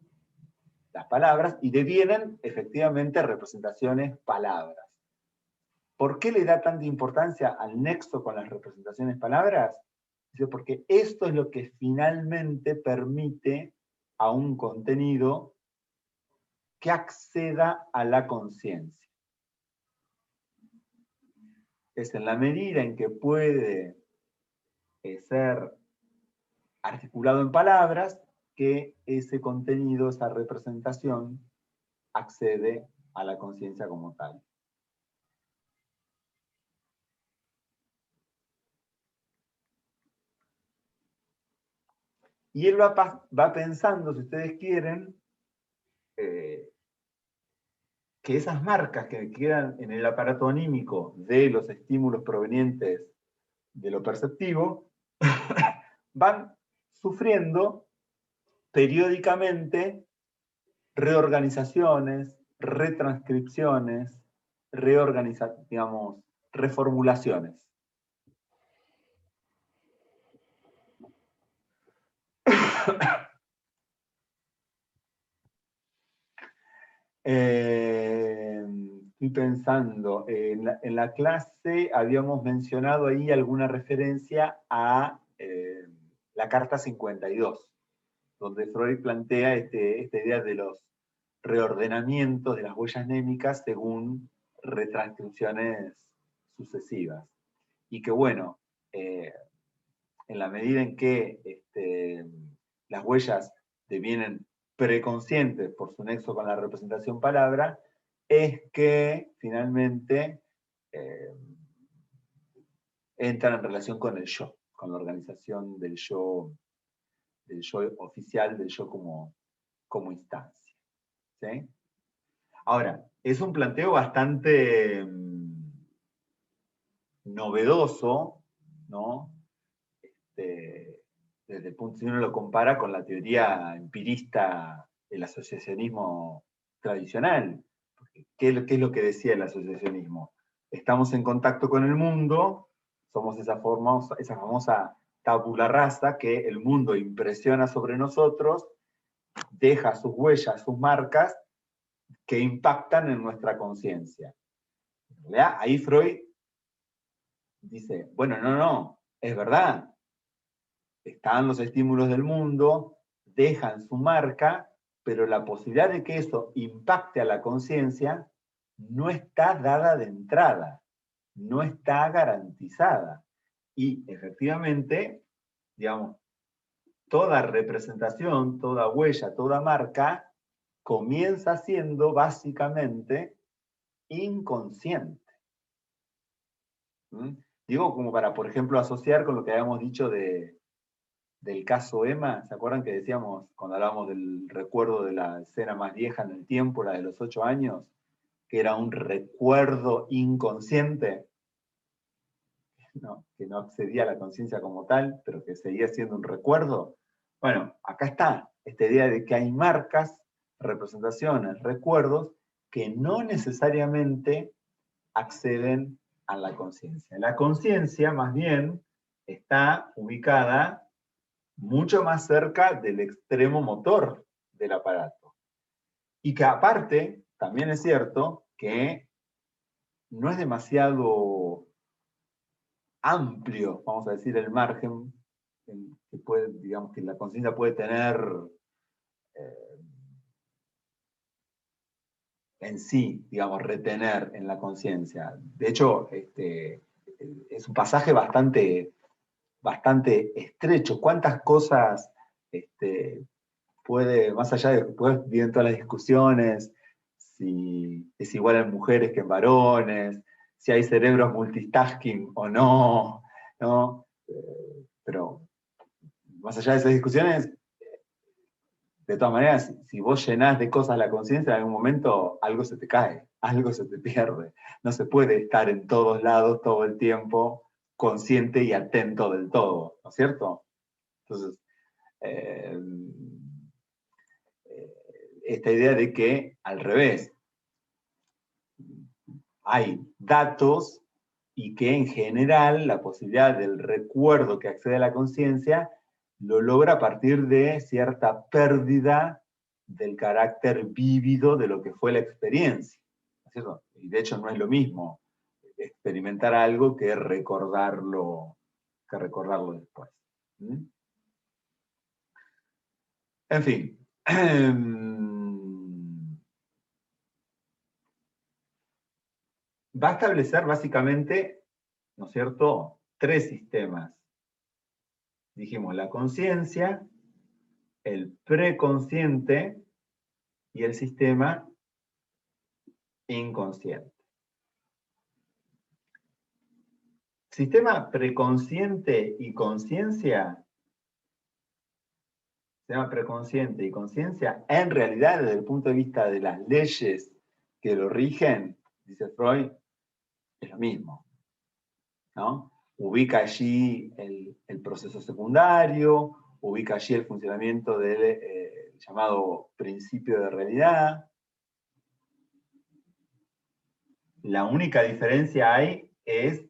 las palabras y devienen efectivamente representaciones palabras. ¿Por qué le da tanta importancia al nexo con las representaciones palabras? Dice, porque esto es lo que finalmente permite a un contenido que acceda a la conciencia. Es en la medida en que puede ser articulado en palabras que ese contenido, esa representación, accede a la conciencia como tal. Y él va pensando, si ustedes quieren, que esas marcas que quedan en el aparato anímico de los estímulos provenientes de lo perceptivo, van sufriendo periódicamente reorganizaciones, retranscripciones, reformulaciones. Estoy pensando, en la clase habíamos mencionado ahí alguna referencia a la carta 52, donde Freud plantea esta idea de los reordenamientos de las huellas némicas según retranscripciones sucesivas. Y que bueno, en la medida en que las huellas devienen preconscientes por su nexo con la representación palabra, es que finalmente entran en relación con el yo, con la organización del yo oficial, del yo como instancia. ¿Sí? Ahora, es un planteo bastante novedoso, ¿no? Desde el punto, si uno lo compara con la teoría empirista del asociacionismo tradicional. ¿Qué es lo que decía el asociacionismo? Estamos en contacto con el mundo, somos esa famosa tabula rasa que el mundo impresiona sobre nosotros, deja sus huellas, sus marcas, que impactan en nuestra conciencia. Ahí Freud dice, bueno, no, es verdad, están los estímulos del mundo, dejan su marca, pero la posibilidad de que eso impacte a la conciencia no está dada de entrada, no está garantizada. Y efectivamente, digamos, toda representación, toda huella, toda marca, comienza siendo básicamente inconsciente. Digo, como para, por ejemplo, asociar con lo que habíamos dicho del caso Emma. ¿Se acuerdan que decíamos, cuando hablábamos del recuerdo de la escena más vieja en el tiempo, la de los 8 años, que era un recuerdo inconsciente, ¿no? Que no accedía a la conciencia como tal, pero que seguía siendo un recuerdo? Bueno, acá está esta idea de que hay marcas, representaciones, recuerdos, que no necesariamente acceden a la conciencia. La conciencia, más bien, está ubicada mucho más cerca del extremo motor del aparato. Y que aparte, también es cierto que no es demasiado amplio, vamos a decir, el margen que puede, digamos, que la conciencia puede tener en sí, digamos, retener en la conciencia. De hecho, es un pasaje bastante estrecho. ¿Cuántas cosas puede, más allá de que después vienen todas las discusiones, si es igual en mujeres que en varones, si hay cerebros multitasking o no, ¿no? Pero más allá de esas discusiones, de todas maneras, si vos llenás de cosas la conciencia, en algún momento algo se te cae, algo se te pierde. No se puede estar en todos lados todo el tiempo consciente y atento del todo, ¿no es cierto? Entonces, esta idea de que, al revés, hay datos y que en general la posibilidad del recuerdo que accede a la conciencia lo logra a partir de cierta pérdida del carácter vívido de lo que fue la experiencia, ¿no es cierto? Y de hecho no es lo mismo experimentar algo que recordarlo después. ¿Mm? En fin. Va a establecer básicamente, ¿no es cierto?, 3 sistemas. Dijimos la conciencia, el preconsciente y el sistema inconsciente. Sistema preconsciente y conciencia, sistema preconsciente y conciencia, en realidad desde el punto de vista de las leyes que lo rigen, dice Freud, es lo mismo, ¿no? Ubica allí el proceso secundario, ubica allí el funcionamiento del llamado principio de realidad. La única diferencia hay es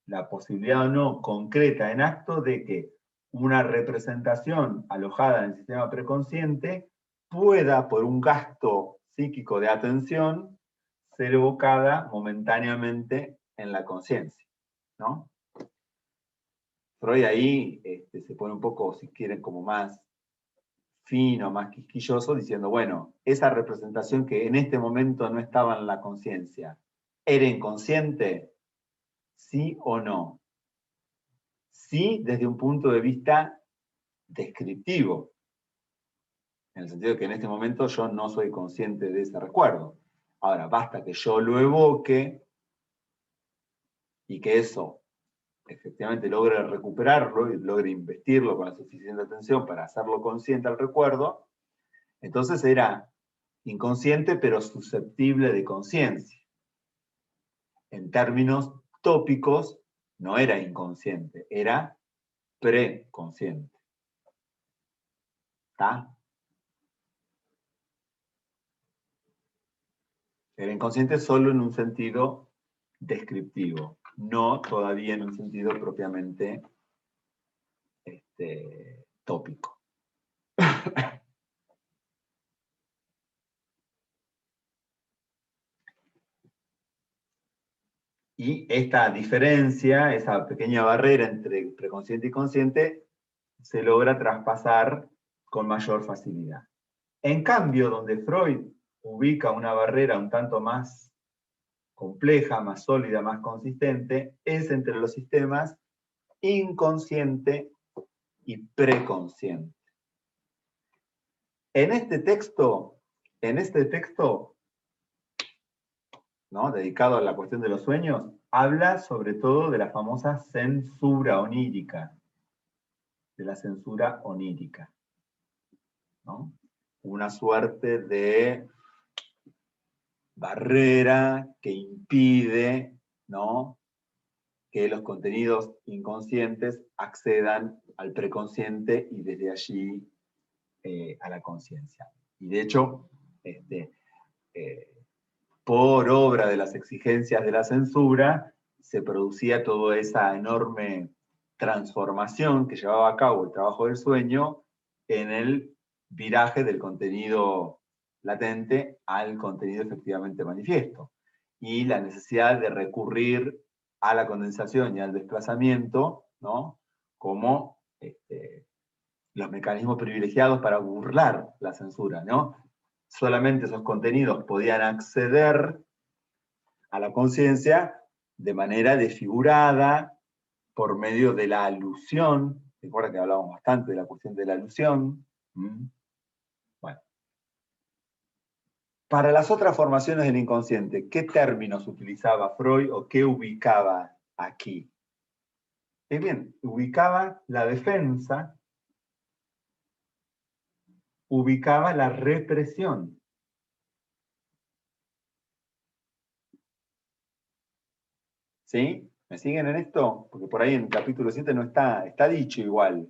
la posibilidad o no concreta en acto de que una representación alojada en el sistema preconsciente pueda, por un gasto psíquico de atención, ser evocada momentáneamente en la conciencia, ¿no? Freud ahí se pone un poco, si quieren, como más fino, más quisquilloso, diciendo, bueno, esa representación que en este momento no estaba en la conciencia, ¿era inconsciente? ¿Sí o no? Sí, desde un punto de vista descriptivo, en el sentido de que en este momento yo no soy consciente de ese recuerdo. Ahora, basta que yo lo evoque y que eso efectivamente logre recuperarlo y logre investirlo con la suficiente atención para hacerlo consciente al recuerdo, entonces era inconsciente pero susceptible de conciencia. En términos tópicos, no era inconsciente, era preconsciente. ¿Está? Era inconsciente solo en un sentido descriptivo, no todavía en un sentido propiamente tópico. Y esta diferencia, esa pequeña barrera entre preconsciente y consciente, se logra traspasar con mayor facilidad. En cambio, donde Freud ubica una barrera un tanto más compleja, más sólida, más consistente, es entre los sistemas inconsciente y preconsciente. En este texto, ¿no?, dedicado a la cuestión de los sueños, habla sobre todo de la famosa censura onírica, de la censura onírica, ¿no? Una suerte de barrera que impide, ¿no?, que los contenidos inconscientes accedan al preconsciente y desde allí a la conciencia. Y de hecho, por obra de las exigencias de la censura, se producía toda esa enorme transformación que llevaba a cabo el trabajo del sueño en el viraje del contenido latente al contenido efectivamente manifiesto. Y la necesidad de recurrir a la condensación y al desplazamiento, ¿no?, como los mecanismos privilegiados para burlar la censura, ¿no? Solamente esos contenidos podían acceder a la conciencia de manera desfigurada, por medio de la alusión. Recuerda que hablábamos bastante de la cuestión de la alusión. Bueno. Para las otras formaciones del inconsciente, ¿qué términos utilizaba Freud o qué ubicaba aquí? Bien, ubicaba la defensa, ubicaba la represión. ¿Sí? ¿Me siguen en esto? Porque por ahí en el capítulo 7 no está dicho igual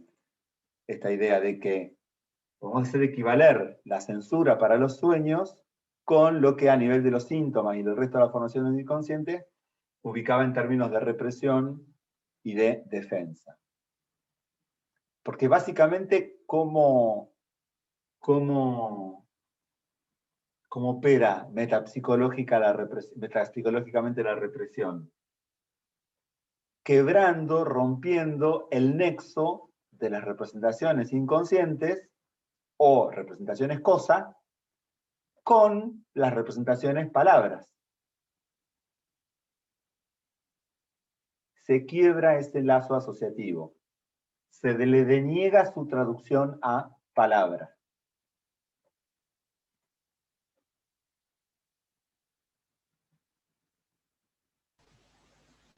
esta idea de que podemos hacer equivaler la censura para los sueños con lo que a nivel de los síntomas y del resto de la formación del inconsciente ubicaba en términos de represión y de defensa. Porque básicamente, ¿cómo opera metapsicológicamente la represión? Quebrando, rompiendo el nexo de las representaciones inconscientes o representaciones cosa con las representaciones palabras. Se quiebra ese lazo asociativo. Se le deniega su traducción a palabras.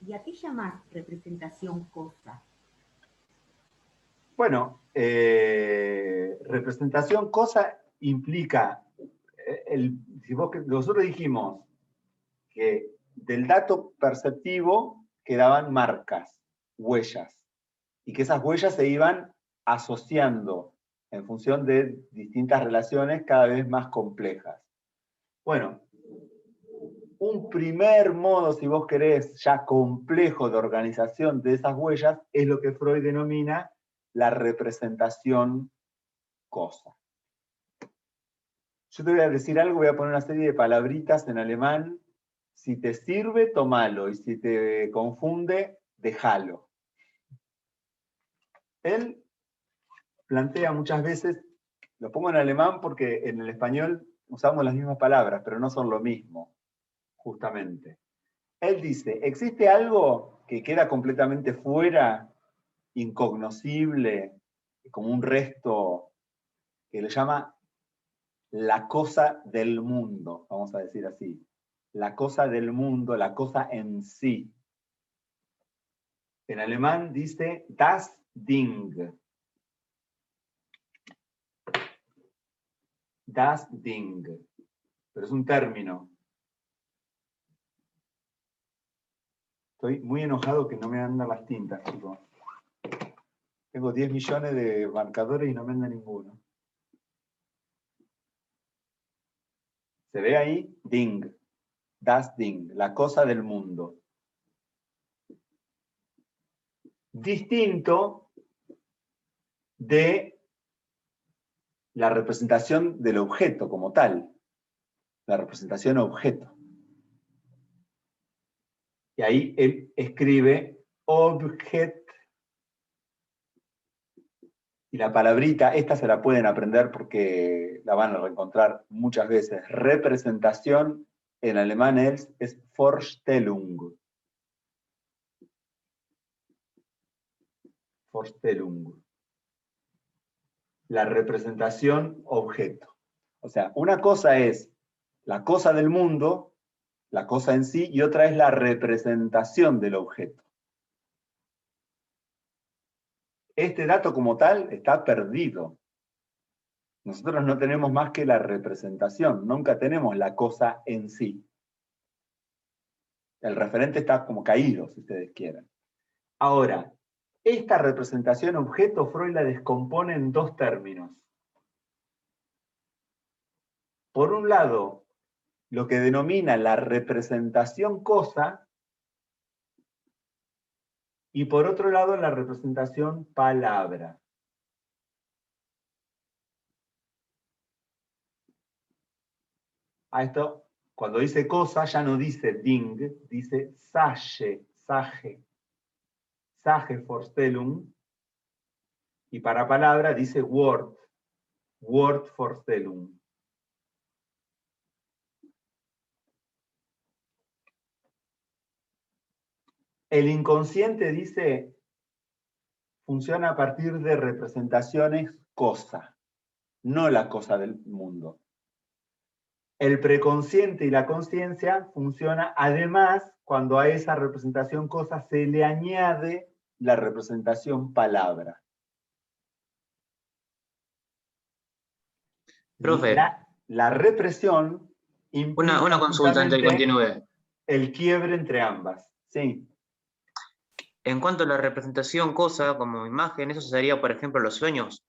¿Y a qué llamas representación cosa? Bueno, representación cosa implica, nosotros dijimos que del dato perceptivo quedaban marcas, huellas, y que esas huellas se iban asociando en función de distintas relaciones cada vez más complejas. Bueno, un primer modo, si vos querés, ya complejo de organización de esas huellas, es lo que Freud denomina la representación cosa. Yo te voy a decir algo, voy a poner una serie de palabritas en alemán. Si te sirve, tomalo, y si te confunde, déjalo. Él plantea muchas veces, lo pongo en alemán porque en el español usamos las mismas palabras, pero no son lo mismo, justamente. Él dice, existe algo que queda completamente fuera, incognoscible, como un resto, que le llama la cosa del mundo, vamos a decir así. La cosa del mundo, la cosa en sí. En alemán dice das Ding. Das Ding. Pero es un término. Estoy muy enojado que no me andan las tintas, chicos. Tengo 10 millones de marcadores y no me anda ninguno. ¿Se ve ahí? Ding. Das Ding. La cosa del mundo. Distinto de la representación del objeto como tal. La representación objeto. Y ahí él escribe objet. Y la palabrita, esta se la pueden aprender porque la van a reencontrar muchas veces. Representación en alemán es Vorstellung. Vorstellung. La representación objeto. O sea, una cosa es la cosa del mundo, la cosa en sí, y otra es la representación del objeto. Este dato como tal está perdido. Nosotros no tenemos más que la representación, nunca tenemos la cosa en sí. El referente está como caído, si ustedes quieren. Ahora, esta representación objeto Freud la descompone en dos términos. Por un lado, lo que denomina la representación cosa, y por otro lado, la representación palabra. A esto, cuando dice cosa, ya no dice Ding, dice Sache, Sage Vorstellung, y para palabra dice Wort, Vorstellung. El inconsciente, dice, funciona a partir de representaciones cosa, no la cosa del mundo. El preconsciente y la consciencia funciona además cuando a esa representación cosa se le añade la representación palabra. Profe, la represión implica una consulta antes de que continúe. el quiebre entre ambas. Sí. En cuanto a la representación cosa como imagen, eso sería, por ejemplo, los sueños.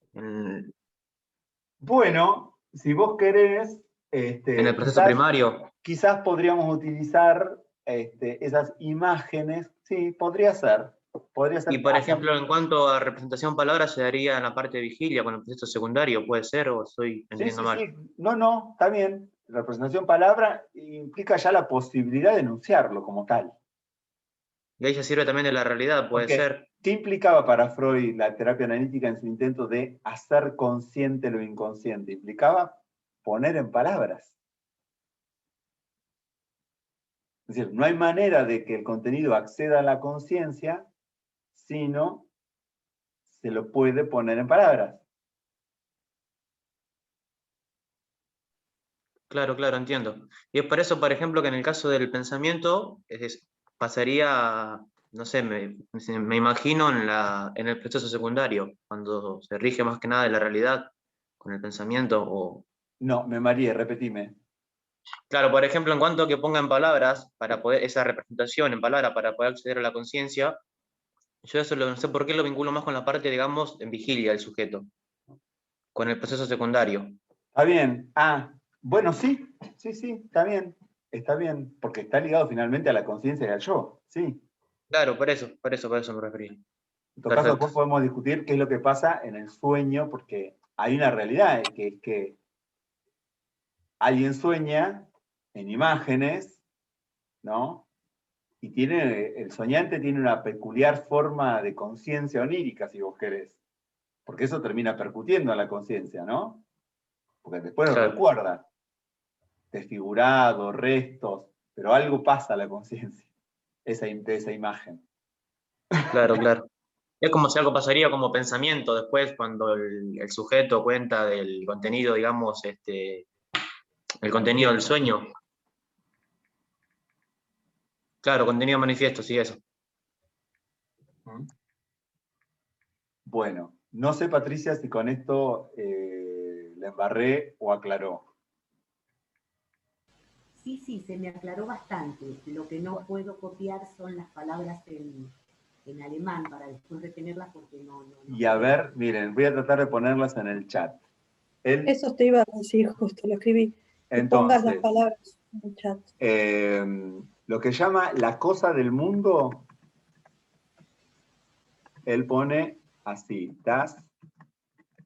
Bueno, si vos querés, En el proceso primario. quizás podríamos utilizar esas imágenes. Sí, podría ser. Podría ser. Y por ejemplo, en cuanto a representación palabra, se daría en la parte de vigilia con el proceso secundario, ¿puede ser? ¿O estoy entendiendo mal? Sí. No, está bien. Representación palabra implica ya la posibilidad de enunciarlo como tal. Y ahí se sirve también de la realidad, puede ser. ¿Qué implicaba para Freud la terapia analítica en su intento de hacer consciente lo inconsciente? Implicaba poner en palabras. Es decir, no hay manera de que el contenido acceda a la conciencia, sino se lo puede poner en palabras. Claro, entiendo. Y es por eso, por ejemplo, que en el caso del pensamiento, pasaría, no sé, me imagino en el proceso secundario, cuando se rige más que nada de la realidad con el pensamiento. No, me mareé, repetime. Claro, por ejemplo, en cuanto a que ponga en palabras, para poder, esa representación en palabras, para poder acceder a la conciencia, yo eso no sé por qué lo vinculo más con la parte, digamos, en vigilia del sujeto, con el proceso secundario. Está bien. Bueno, sí, está bien. Está bien, porque está ligado finalmente a la conciencia y al yo, sí. Claro, por eso me refería. En todo caso, después podemos discutir qué es lo que pasa en el sueño, porque hay una realidad, que es que alguien sueña en imágenes, ¿no? Y el soñante tiene una peculiar forma de conciencia onírica, si vos querés. Porque eso termina percutiendo a la conciencia, ¿no? Porque después lo recuerda. Desfigurado, restos, pero algo pasa a la conciencia, de esa imagen. Claro. Es como si algo pasaría como pensamiento después cuando el sujeto cuenta del contenido, digamos, el contenido del sueño. Claro, contenido manifiesto, sí, eso. Bueno, no sé, Patricia, si con esto la embarré o aclaró. Sí, se me aclaró bastante. Lo que no puedo copiar son las palabras en alemán para después retenerlas porque no. Y a ver, miren, voy a tratar de ponerlas en el chat. Eso te iba a decir, justo lo escribí. Que pongas las palabras en el chat. Lo que llama la cosa del mundo, él pone así, das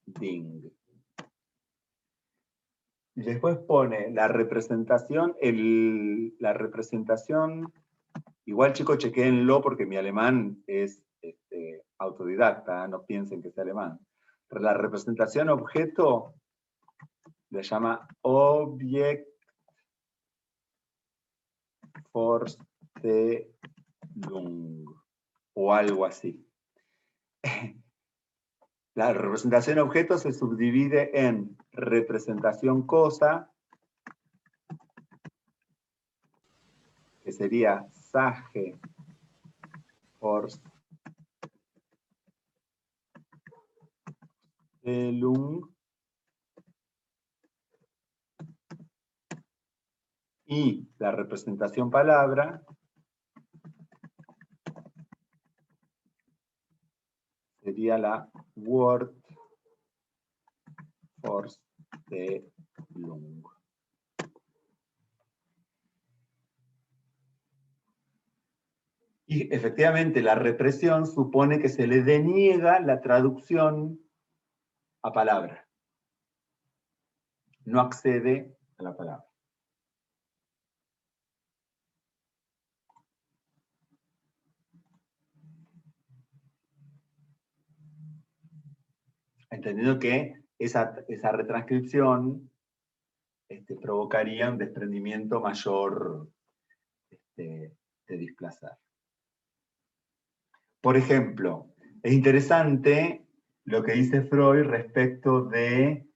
Ding. Y después pone la representación, igual chicos, chequéenlo porque mi alemán es autodidacta, no piensen que es alemán. La representación objeto le llama Objektvorstellung o algo así. La representación objeto se subdivide en representación cosa, que sería Sagevorstellung, y la representación palabra sería la Wortvorstellung. Y efectivamente la represión supone que se le deniega la traducción a palabra. No accede a la palabra. Entendiendo que esa retranscripción provocaría un desprendimiento mayor de desplazar. Por ejemplo, es interesante lo que dice Freud respecto de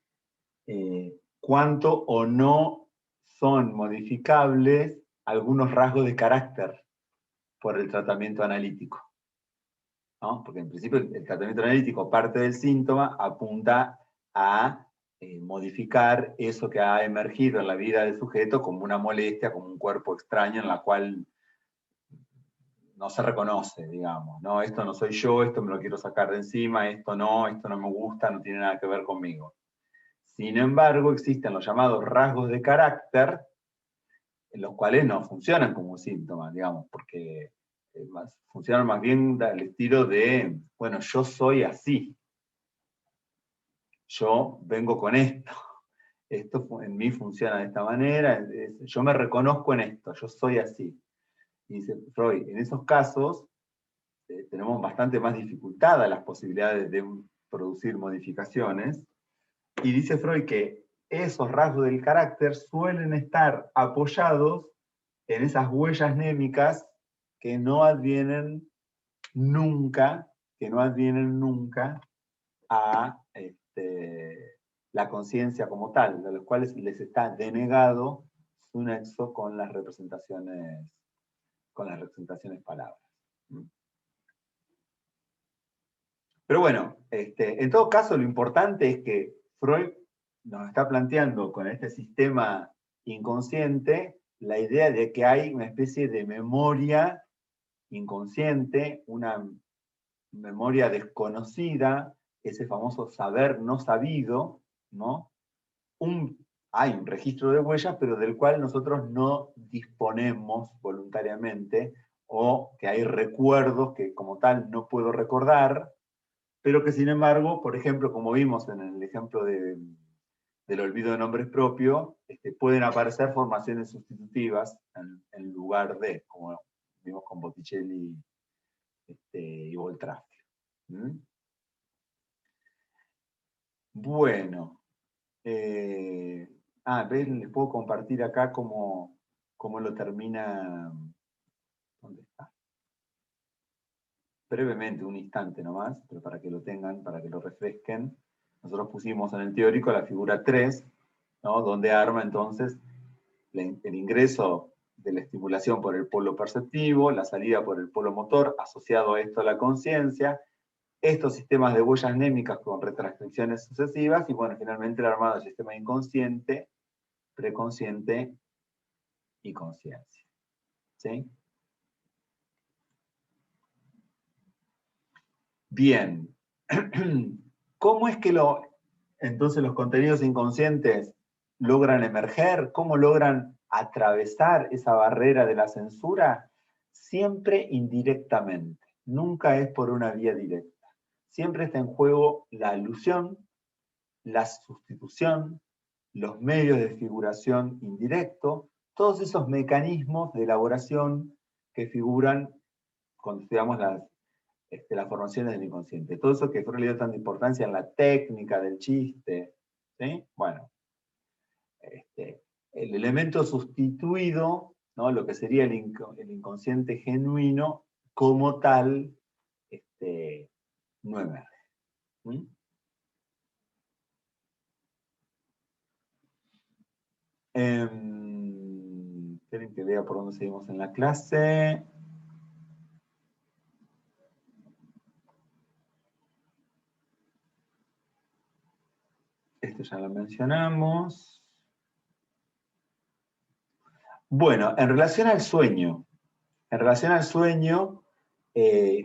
cuánto o no son modificables algunos rasgos de carácter por el tratamiento analítico, ¿no? Porque en principio el tratamiento analítico, parte del síntoma, apunta a modificar eso que ha emergido en la vida del sujeto como una molestia, como un cuerpo extraño en la cual no se reconoce, digamos, ¿no? Esto no soy yo, esto me lo quiero sacar de encima, esto no me gusta, no tiene nada que ver conmigo. Sin embargo, existen los llamados rasgos de carácter, en los cuales no funcionan como síntomas, digamos, porque funcionan más bien al estilo de, bueno, yo soy así, yo vengo con esto en mí funciona de esta manera, yo me reconozco en esto, yo soy así. Y dice Freud, en esos casos tenemos bastante más dificultadas las posibilidades de producir modificaciones, y dice Freud que esos rasgos del carácter suelen estar apoyados en esas huellas némicas que no advienen nunca a la conciencia como tal, de los cuales les está denegado su nexo con las representaciones palabras. Pero bueno, en todo caso lo importante es que Freud nos está planteando con este sistema inconsciente la idea de que hay una especie de memoria inconsciente, una memoria desconocida, ese famoso saber no sabido, ¿no? Hay un registro de huellas, pero del cual nosotros no disponemos voluntariamente, o que hay recuerdos que como tal no puedo recordar, pero que sin embargo, por ejemplo, como vimos en el ejemplo del olvido de nombres propios, pueden aparecer formaciones sustitutivas en lugar de, como vimos con Botticelli y Boltraffio. Bueno, les puedo compartir acá cómo lo termina. ¿Dónde está? Brevemente, un instante nomás, pero para que lo tengan, para que lo refresquen. Nosotros pusimos en el teórico la figura 3, ¿no? Donde arma entonces el ingreso de la estimulación por el polo perceptivo, la salida por el polo motor, asociado a esto a la conciencia, estos sistemas de huellas némicas con retranscripciones sucesivas, y bueno, finalmente el armado del sistema inconsciente, preconsciente y conciencia. ¿Sí? Bien. ¿Cómo es que entonces los contenidos inconscientes logran emerger? ¿Cómo logran atravesar esa barrera de la censura? Siempre indirectamente. Nunca es por una vía directa. Siempre está en juego la alusión, la sustitución, los medios de figuración indirecto, todos esos mecanismos de elaboración que figuran cuando estudiamos las formaciones del inconsciente. Todo eso que Freud le dio tanta importancia en la técnica del chiste, ¿sí? Bueno, el elemento sustituido, ¿no? Lo que sería el inconsciente genuino, como tal, no emerge. Esperen que vea por dónde seguimos en la clase. Esto ya lo mencionamos. Bueno, en relación al sueño,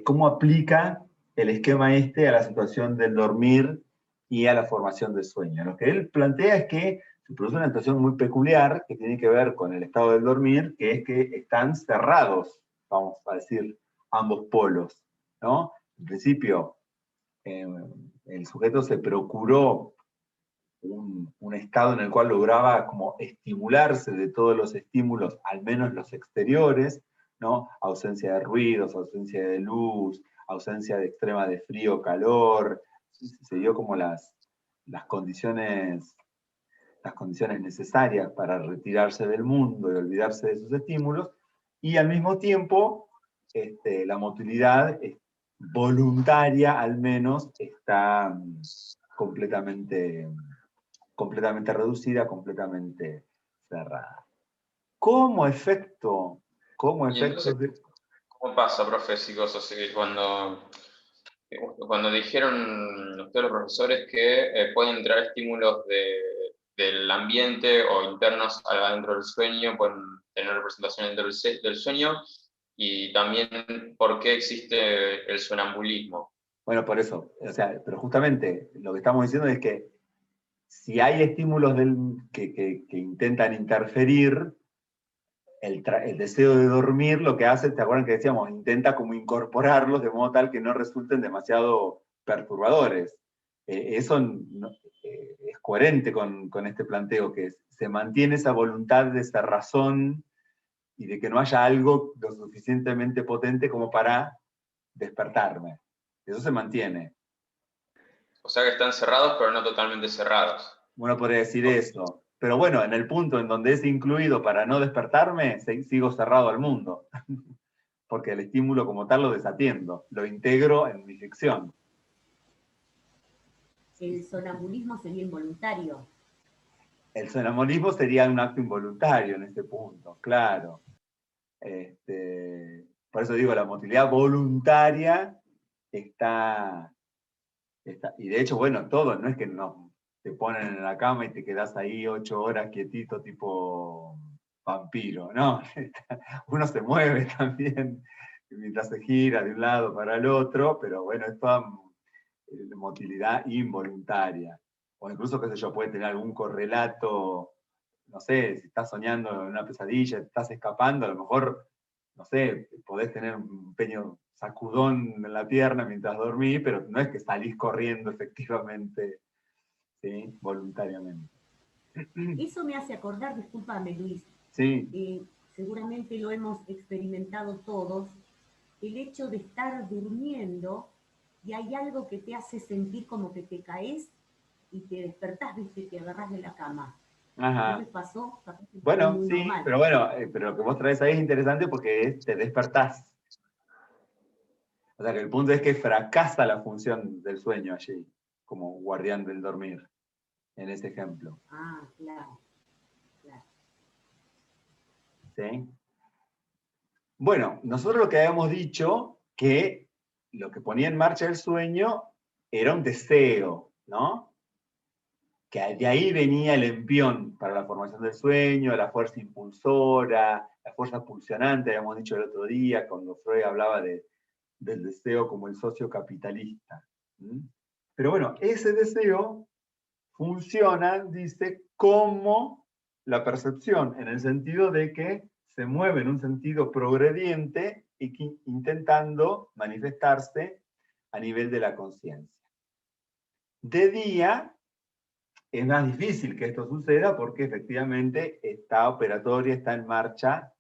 ¿cómo aplica el esquema a la situación del dormir y a la formación del sueño? Lo que él plantea es que se produce una situación muy peculiar que tiene que ver con el estado del dormir, que es que están cerrados, vamos a decir, ambos polos, ¿no? En principio, el sujeto se procuró un estado en el cual lograba como estimularse de todos los estímulos, al menos los exteriores, ¿no? Ausencia de ruidos, ausencia de luz, ausencia de extrema de frío, calor, se dio como las condiciones necesarias para retirarse del mundo y olvidarse de sus estímulos, y al mismo tiempo la motilidad voluntaria al menos está completamente reducida, completamente cerrada. Como efecto entonces, ¿cómo pasa, profe Psicoso? Cuando dijeron ustedes los profesores que pueden entrar estímulos del ambiente o internos adentro del sueño, pueden tener representación dentro del sueño, Y también por qué existe el sonambulismo. Bueno, por eso, o sea, pero justamente lo que estamos diciendo es que si hay estímulos que intentan interferir, el deseo de dormir lo que hace, ¿te acuerdan que decíamos? Intenta como incorporarlos de modo tal que no resulten demasiado perturbadores. Eso es coherente con este planteo, que se mantiene esa voluntad de cerrazón y de que no haya algo lo suficientemente potente como para despertarme. Eso se mantiene. O sea que están cerrados, pero no totalmente cerrados. Uno podría decir eso. Pero bueno, en el punto en donde es incluido para no despertarme, sigo cerrado al mundo. Porque el estímulo como tal lo desatiendo, lo integro en mi ficción. El sonambulismo sería involuntario. El sonambulismo sería un acto involuntario en este punto, claro. Por eso digo, la motilidad voluntaria está, y de hecho, bueno, todo, no es que no te ponen en la cama y te quedas ahí 8 horas quietito tipo vampiro, no, uno se mueve también mientras se gira de un lado para el otro, pero bueno, es toda motilidad involuntaria. O incluso, qué sé yo, puede tener algún correlato, no sé, si estás soñando en una pesadilla, te estás escapando, a lo mejor, no sé, podés tener un pequeño sacudón en la pierna mientras dormís, pero no es que salís corriendo efectivamente, ¿sí? Voluntariamente. Eso me hace acordar, discúlpame Luis, Sí. seguramente lo hemos experimentado todos, el hecho de estar durmiendo y hay algo que te hace sentir como que te caes y te despertás, viste, te agarrás de la cama. Ajá. ¿No te pasó? Bueno, muy sí, normal. pero bueno, pero lo que vos traes ahí es interesante porque te despertás. O sea que el punto es que fracasa la función del sueño allí, como guardián del dormir, en ese ejemplo. Ah, claro. Claro. ¿Sí? Bueno, nosotros lo que habíamos dicho, que lo que ponía en marcha el sueño era un deseo, ¿no? Que de ahí venía el empión para la formación del sueño, la fuerza impulsora, la fuerza pulsionante, habíamos dicho el otro día, cuando Freud hablaba del deseo como el socio capitalista. Pero bueno, ese deseo funciona, dice, como la percepción, en el sentido de que se mueve en un sentido progrediente y intentando manifestarse a nivel de la conciencia. De día es más difícil que esto suceda porque efectivamente está operatoria, está en marcha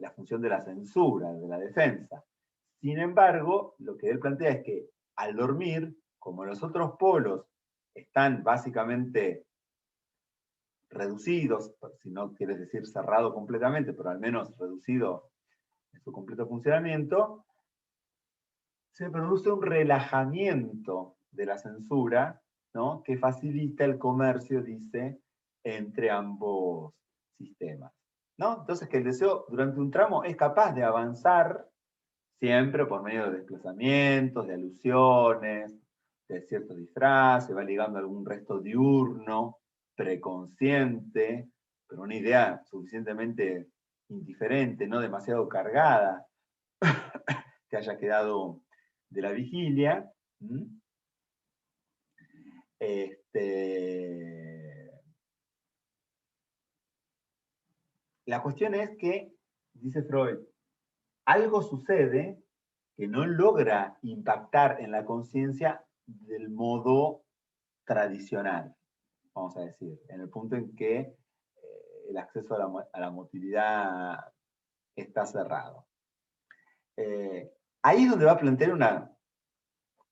la función de la censura, de la defensa. Sin embargo, lo que él plantea es que al dormir, como los otros polos están básicamente reducidos, si no quieres decir cerrado completamente, pero al menos reducido en su completo funcionamiento, se produce un relajamiento de la censura, ¿no? Que facilita el comercio, dice, entre ambos sistemas, ¿no? Entonces que el deseo durante un tramo es capaz de avanzar siempre por medio de desplazamientos, de alusiones, de ciertos disfraces, va ligando algún resto diurno, preconsciente, pero una idea suficientemente indiferente, no demasiado cargada, que haya quedado de la vigilia. La cuestión es que, dice Freud, algo sucede que no logra impactar en la conciencia del modo tradicional, vamos a decir, en el punto en que el acceso a la motilidad está cerrado. Ahí es donde va a plantear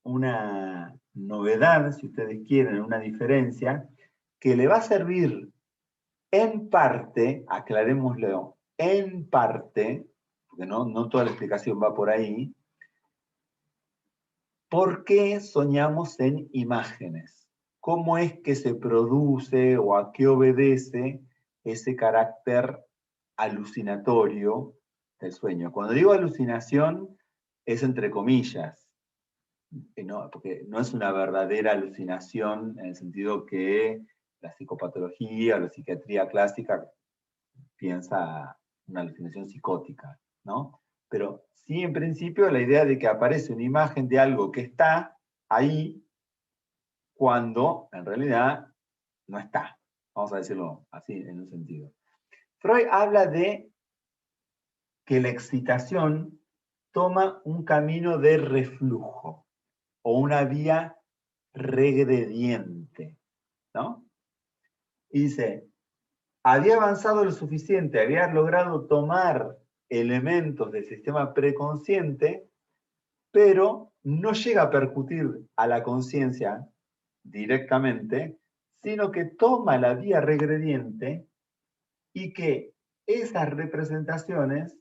una novedad, si ustedes quieren, una diferencia, que le va a servir en parte, aclarémoslo, en parte, porque no toda la explicación va por ahí, ¿por qué soñamos en imágenes? ¿Cómo es que se produce o a qué obedece ese carácter alucinatorio del sueño? Cuando digo alucinación, es entre comillas, porque no es una verdadera alucinación en el sentido que la psicopatología o la psiquiatría clásica piensa una alucinación psicótica, ¿no? Pero sí, en principio, la idea de que aparece una imagen de algo que está ahí cuando en realidad no está. Vamos a decirlo así, en un sentido. Freud habla de que la excitación toma un camino de reflujo o una vía regrediente, ¿no? Y dice, había avanzado lo suficiente, había logrado tomar elementos del sistema preconsciente, pero no llega a percutir a la conciencia directamente, sino que toma la vía regrediente y que esas representaciones,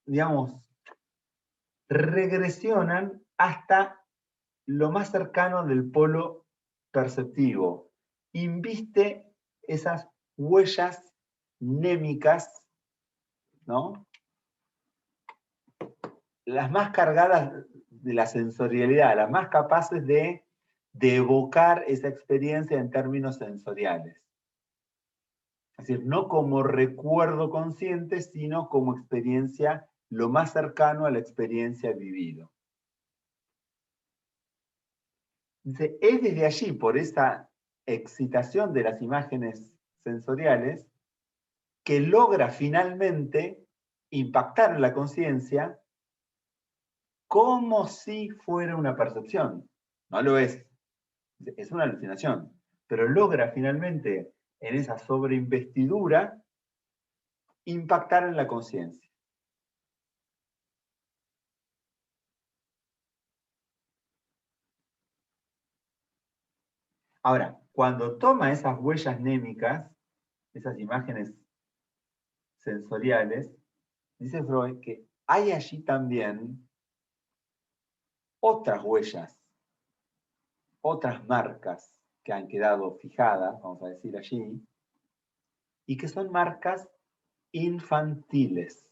digamos, regresionan hasta lo más cercano del polo perceptivo. Inviste esas huellas némicas, ¿no? Las más cargadas de la sensorialidad, las más capaces de evocar esa experiencia en términos sensoriales. Es decir, no como recuerdo consciente, sino como experiencia lo más cercano a la experiencia vivida. Dice, es desde allí, por esa excitación de las imágenes sensoriales, que logra finalmente impactar en la conciencia como si fuera una percepción. No lo es una alucinación, pero logra finalmente en esa sobreinvestidura impactar en la conciencia. Ahora, cuando toma esas huellas némicas, esas imágenes sensoriales, dice Freud que hay allí también otras huellas, otras marcas que han quedado fijadas, vamos a decir allí, y que son marcas infantiles.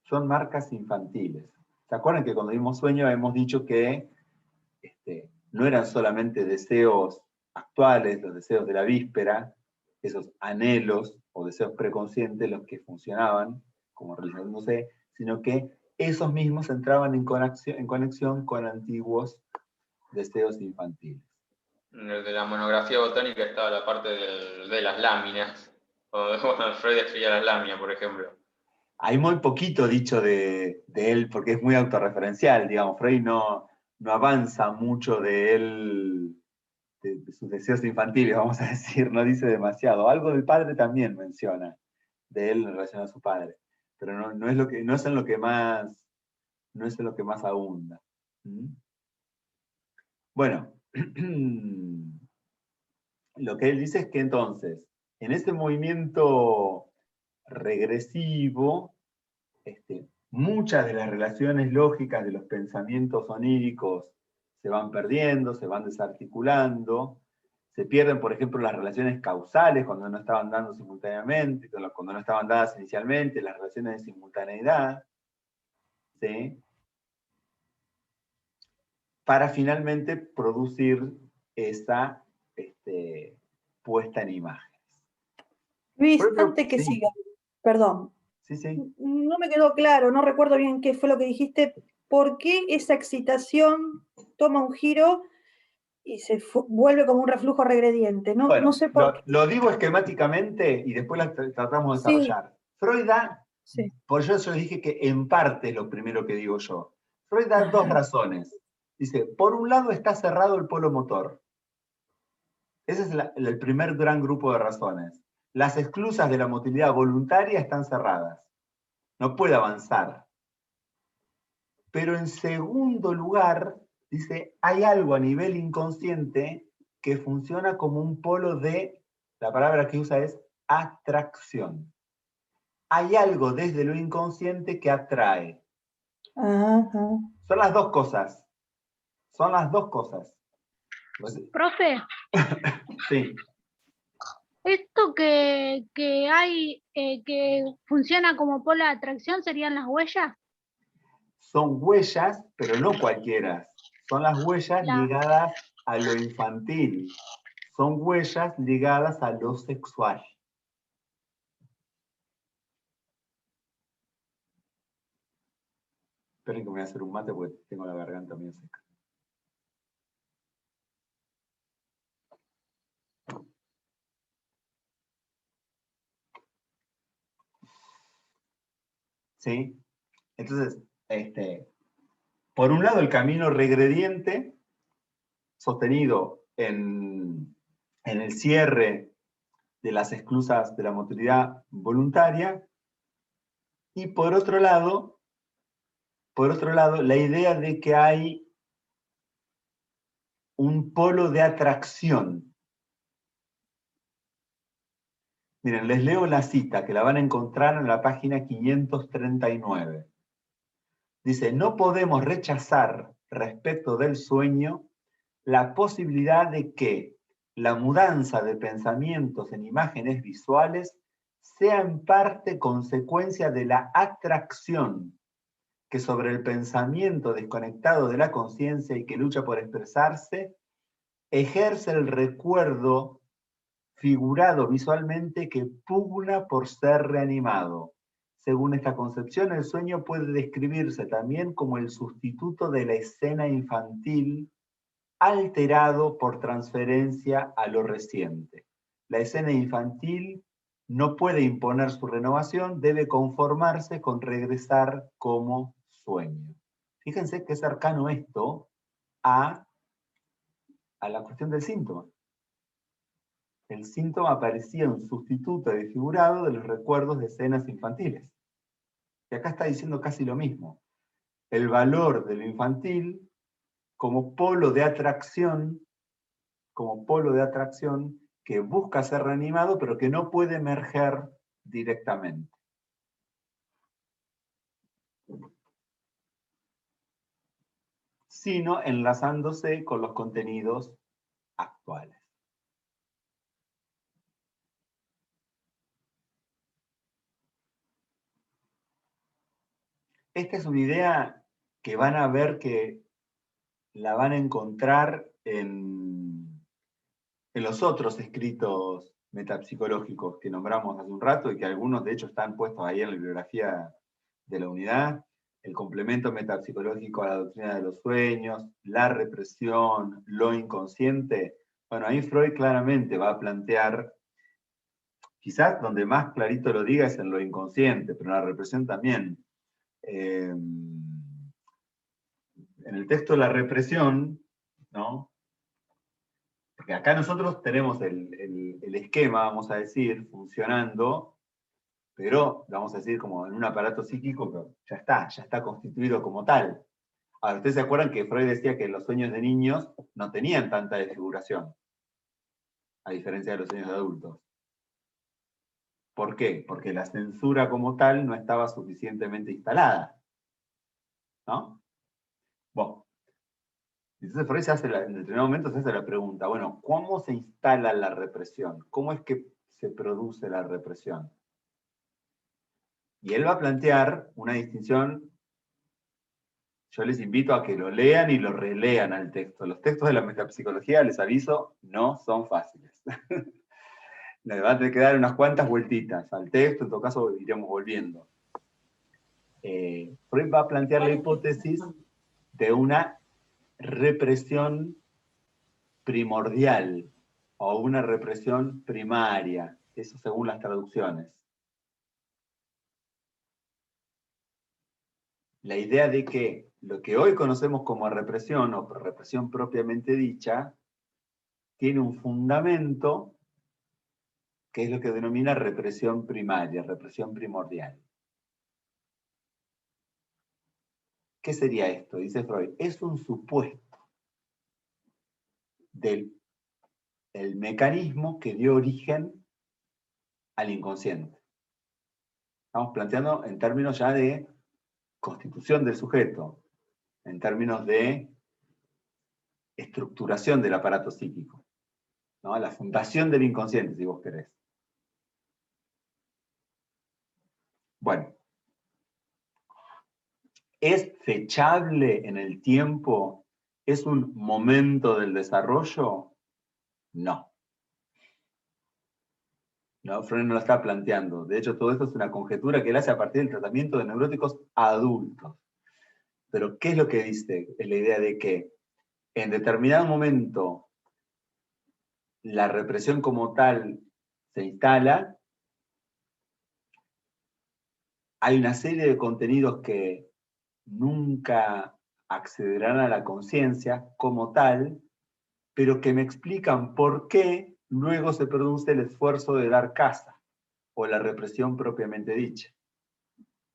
Son marcas infantiles. ¿Se acuerdan que cuando vimos sueño hemos dicho que no eran solamente deseos actuales, los deseos de la víspera, esos anhelos o deseos preconscientes los que funcionaban como realizándose, sino que esos mismos entraban en conexión con antiguos deseos infantiles. De la monografía botánica estaba la parte de las láminas, cuando Freud escribía las láminas, por ejemplo. Hay muy poquito dicho de él, porque es muy autorreferencial, digamos. Freud no avanza mucho de él, de sus deseos infantiles, vamos a decir, no dice demasiado. Algo del padre también menciona, de él en relación a su padre, pero no es en lo que más abunda. Bueno, lo que él dice es que entonces, en ese movimiento regresivo, muchas de las relaciones lógicas de los pensamientos oníricos se van perdiendo, se van desarticulando, se pierden, por ejemplo, las relaciones causales cuando no estaban dando simultáneamente, cuando no estaban dadas inicialmente, las relaciones de simultaneidad, ¿sí? Para finalmente producir esa puesta en imágenes. Luis, antes que sí. siga, perdón. Sí, sí. No me quedó claro, no recuerdo bien qué fue lo que dijiste. ¿Por qué esa excitación toma un giro y se vuelve como un reflujo regrediente? No, Bueno, no sé por qué. lo digo esquemáticamente y después la tratamos de desarrollar. Freud da, por eso yo dije que en parte es lo primero que digo yo. Freud da dos razones. Dice, por un lado está cerrado el polo motor. Ese es el primer gran grupo de razones. Las esclusas de la motilidad voluntaria están cerradas. No puede avanzar. Pero en segundo lugar, dice, hay algo a nivel inconsciente que funciona como un polo de, la palabra que usa es atracción. Hay algo desde lo inconsciente que atrae. Ajá. Son las dos cosas. Son las dos cosas. Profe. Sí. Esto que hay, que funciona como polo de atracción, ¿serían las huellas? Son huellas, pero no cualquiera. Son las huellas ligadas a lo infantil. Son huellas ligadas a lo sexual. Esperen que me voy a hacer un mate porque tengo la garganta medio seca. ¿Sí? Entonces, por un lado el camino regrediente, sostenido en el cierre de las esclusas de la motilidad voluntaria, y por otro lado, la idea de que hay un polo de atracción. Miren, les leo la cita, que la van a encontrar en la página 539. Dice, no podemos rechazar respecto del sueño la posibilidad de que la mudanza de pensamientos en imágenes visuales sea en parte consecuencia de la atracción que sobre el pensamiento desconectado de la conciencia y que lucha por expresarse, ejerce el recuerdo figurado visualmente que pugna por ser reanimado. Según esta concepción, el sueño puede describirse también como el sustituto de la escena infantil alterado por transferencia a lo reciente. La escena infantil no puede imponer su renovación, debe conformarse con regresar como sueño. Fíjense qué cercano esto a la cuestión del síntoma. El síntoma parecía un sustituto desfigurado de los recuerdos de escenas infantiles. Y acá está diciendo casi lo mismo. El valor de lo infantil como polo de atracción que busca ser reanimado, pero que no puede emerger directamente. Sino enlazándose con los contenidos actuales. Esta es una idea que van a ver que la van a encontrar en los otros escritos metapsicológicos que nombramos hace un rato y que algunos de hecho están puestos ahí en la bibliografía de la unidad, el complemento metapsicológico a la doctrina de los sueños, la represión, lo inconsciente. Bueno, ahí Freud claramente va a plantear, quizás donde más clarito lo diga es en lo inconsciente, pero en la represión también. En el texto de la represión, ¿no? Porque acá nosotros tenemos el esquema, vamos a decir, funcionando, pero vamos a decir como en un aparato psíquico, pero ya está constituido como tal. Ahora, ¿ustedes se acuerdan que Freud decía que los sueños de niños no tenían tanta desfiguración, a diferencia de los sueños de adultos? ¿Por qué? Porque la censura como tal no estaba suficientemente instalada. ¿No? Bueno. Entonces Freud en determinado momento se hace la pregunta, bueno, ¿cómo se instala la represión? ¿Cómo es que se produce la represión? Y él va a plantear una distinción. Yo les invito a que lo lean y lo relean al texto. Los textos de la metapsicología, les aviso, no son fáciles. Le van a tener que dar unas cuantas vueltitas al texto, en todo caso iremos volviendo. Freud va a plantear la hipótesis de una represión primordial o una represión primaria, eso según las traducciones. La idea de que lo que hoy conocemos como represión o represión propiamente dicha tiene un fundamento que es lo que denomina represión primaria, represión primordial. ¿Qué sería esto? Dice Freud, es un supuesto del mecanismo que dio origen al inconsciente. Estamos planteando en términos ya de constitución del sujeto, en términos de estructuración del aparato psíquico, ¿no? La fundación del inconsciente, si vos querés. Bueno, ¿es fechable en el tiempo? ¿Es un momento del desarrollo? No. No, Freud no lo está planteando. De hecho, todo esto es una conjetura que él hace a partir del tratamiento de neuróticos adultos. Pero ¿qué es lo que dice? Es la idea de que en determinado momento la represión como tal se instala, hay una serie de contenidos que nunca accederán a la conciencia como tal, pero que me explican por qué luego se produce el esfuerzo de dar caza, o la represión propiamente dicha.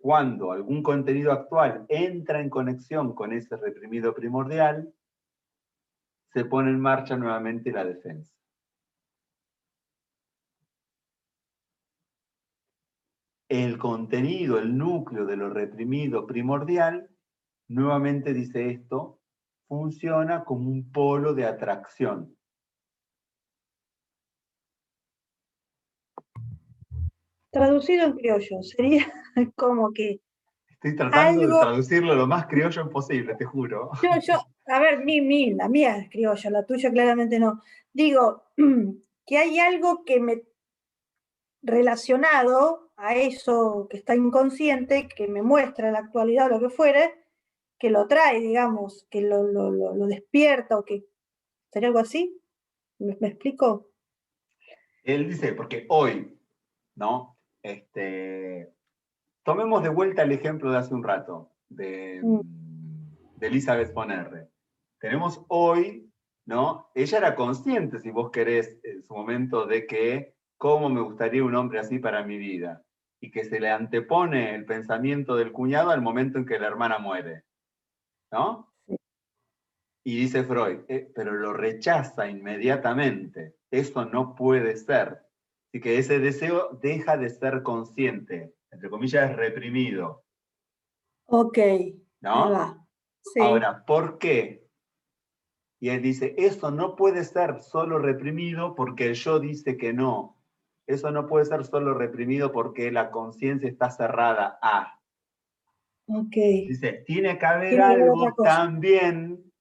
Cuando algún contenido actual entra en conexión con ese reprimido primordial, se pone en marcha nuevamente la defensa. El contenido, el núcleo de lo reprimido primordial, nuevamente dice esto, funciona como un polo de atracción. Traducido en criollo, sería como que Estoy tratando de algo, traducirlo lo más criollo posible, te juro. a ver, la mía es criolla, la tuya claramente no. Digo, que hay algo que me relacionado a eso que está inconsciente, que me muestra la actualidad o lo que fuere, que lo trae, digamos, que lo despierta o que sería algo así. ¿Me explico? Él dice, porque hoy, ¿no? Tomemos de vuelta el ejemplo de hace un rato, de Elizabeth von R. Tenemos hoy, ¿no? Ella era consciente, si vos querés, en su momento, de que cómo me gustaría un hombre así para mi vida, y que se le antepone el pensamiento del cuñado al momento en que la hermana muere, ¿no? Y dice Freud, pero lo rechaza inmediatamente, eso no puede ser. Así que ese deseo deja de ser consciente, entre comillas, reprimido. Ok, ¿No? ahí va. Sí. Ahora, ¿por qué? Y él dice, eso no puede ser solo reprimido porque el yo dice que no. Eso no puede ser solo reprimido porque la conciencia está cerrada a. Ok. Dice, tiene que haber Tiene que haber algo otra cosa. también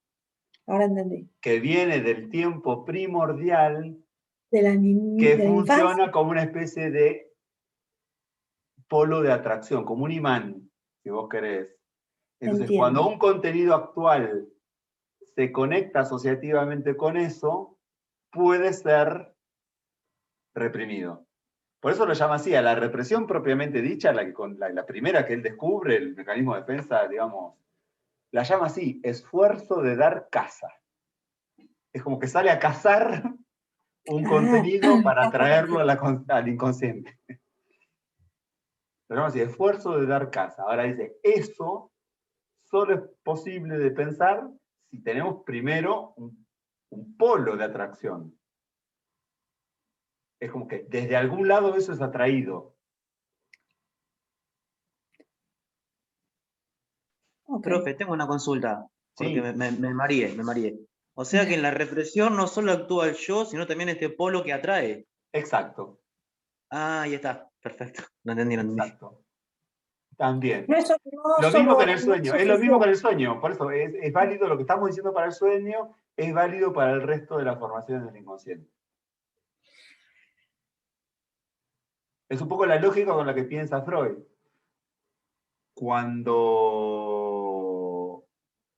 Ahora entendí. que viene del tiempo primordial De la funciona infancia. como una especie de polo de atracción, como un imán, si vos querés. Entonces, Entiendo. cuando un contenido actual se conecta asociativamente con eso, puede ser reprimido. Por eso lo llama así, a la represión propiamente dicha, la primera que él descubre, el mecanismo de defensa, digamos, la llama así, esfuerzo de dar caza. Es como que sale a cazar un contenido para traerlo al inconsciente. Lo llama así, esfuerzo de dar caza. Ahora dice, eso solo es posible de pensar si tenemos primero un polo de atracción. Es como que desde algún lado eso es atraído. Okay. Profe, tengo una consulta, porque Sí. me mareé. O sea que en la represión no solo actúa el yo, sino también este polo que atrae. Exacto. Ah, ahí está, perfecto. Lo entendí. Exacto. También. No es, Lo mismo con el no sueño, es lo mismo con el sueño, por eso es válido lo que estamos diciendo para el sueño, es válido para el resto de las formaciones del inconsciente. Es un poco la lógica con la que piensa Freud. Cuando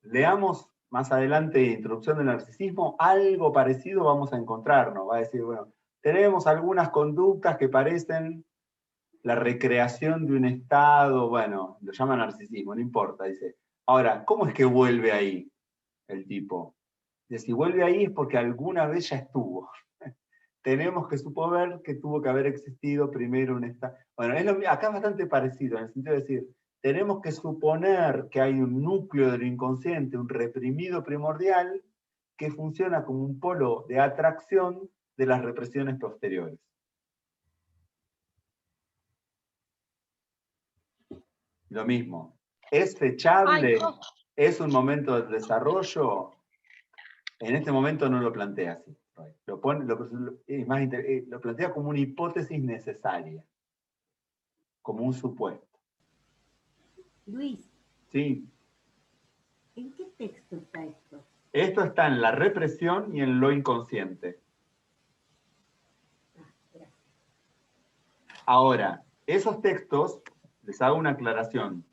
leamos más adelante Introducción del Narcisismo, algo parecido vamos a encontrarnos. Va a decir, bueno, tenemos algunas conductas que parecen la recreación de un estado, bueno, lo llama narcisismo, no importa, dice. Ahora, ¿cómo es que vuelve ahí el tipo? Dice, si vuelve ahí es porque alguna vez ya estuvo. Tenemos que suponer que tuvo que haber existido primero un estado. Bueno, acá es bastante parecido, en el sentido de decir, tenemos que suponer que hay un núcleo del inconsciente, un reprimido primordial, que funciona como un polo de atracción de las represiones posteriores. Lo mismo. ¿Es fechable? ¿Es un momento de desarrollo? En este momento no lo plantea así. Lo plantea como una hipótesis necesaria, como un supuesto. Luis. Sí. ¿En qué texto está esto? Esto está en la represión y en lo inconsciente. Ahora, esos textos, les hago una aclaración.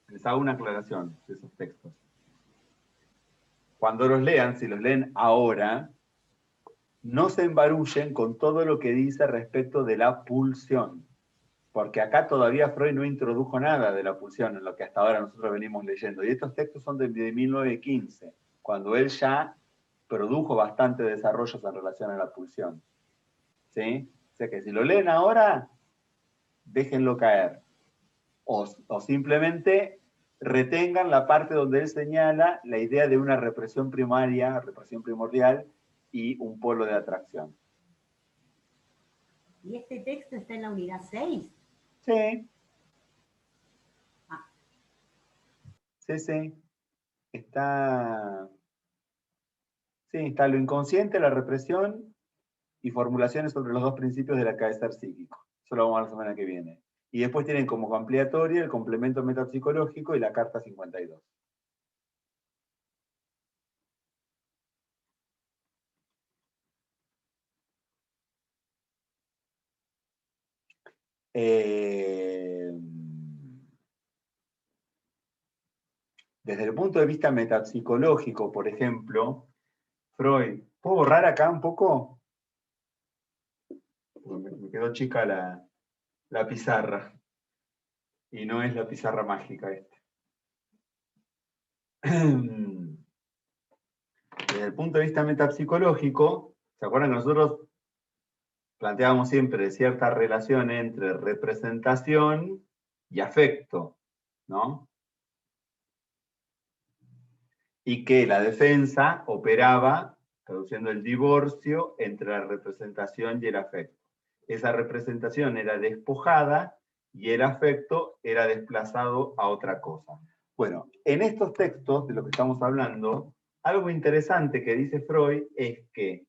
Les hago una aclaración de esos textos. Cuando los lean, si los leen ahora, no se embarullen con todo lo que dice respecto de la pulsión. Porque acá todavía Freud no introdujo nada de la pulsión en lo que hasta ahora nosotros venimos leyendo. Y estos textos son de 1915, cuando él ya produjo bastante desarrollos en relación a la pulsión. ¿Sí? O sea que si lo leen ahora, déjenlo caer. O simplemente retengan la parte donde él señala la idea de una represión primaria, represión primordial, y un polo de atracción. ¿Y este texto está en la unidad 6? Sí. Ah. Sí. Está lo inconsciente, la represión y formulaciones sobre los dos principios del acaecer psíquico. Eso lo vamos a ver la semana que viene. Y después tienen como ampliatoria el complemento metapsicológico y la carta 52. Desde el punto de vista metapsicológico, por ejemplo, Freud, ¿puedo borrar acá un poco? Porque me quedó chica la pizarra. Y no es la pizarra mágica esta. Desde el punto de vista metapsicológico, ¿se acuerdan que nosotros planteábamos siempre cierta relación entre representación y afecto, ¿no? Y que la defensa operaba produciendo el divorcio entre la representación y el afecto. Esa representación era despojada y el afecto era desplazado a otra cosa. Bueno, en estos textos de lo que estamos hablando, algo interesante que dice Freud es que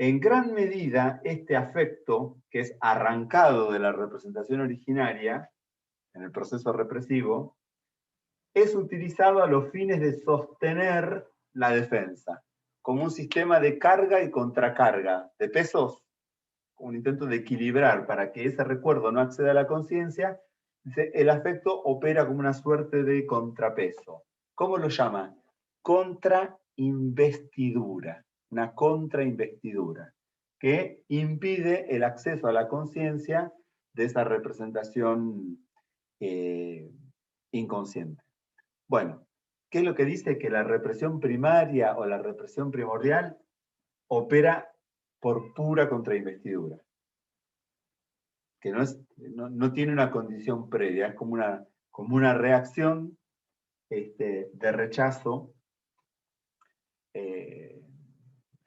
en gran medida este afecto, que es arrancado de la representación originaria, en el proceso represivo, es utilizado a los fines de sostener la defensa, como un sistema de carga y contracarga, de pesos, un intento de equilibrar para que ese recuerdo no acceda a la conciencia. El afecto opera como una suerte de contrapeso. ¿Cómo lo llama? Contrainvestidura, una contrainvestidura, que impide el acceso a la conciencia de esa representación inconsciente. Bueno, ¿qué es lo que dice? Que la represión primaria o la represión primordial opera por pura contrainvestidura. Que no tiene una condición previa, es como una reacción de rechazo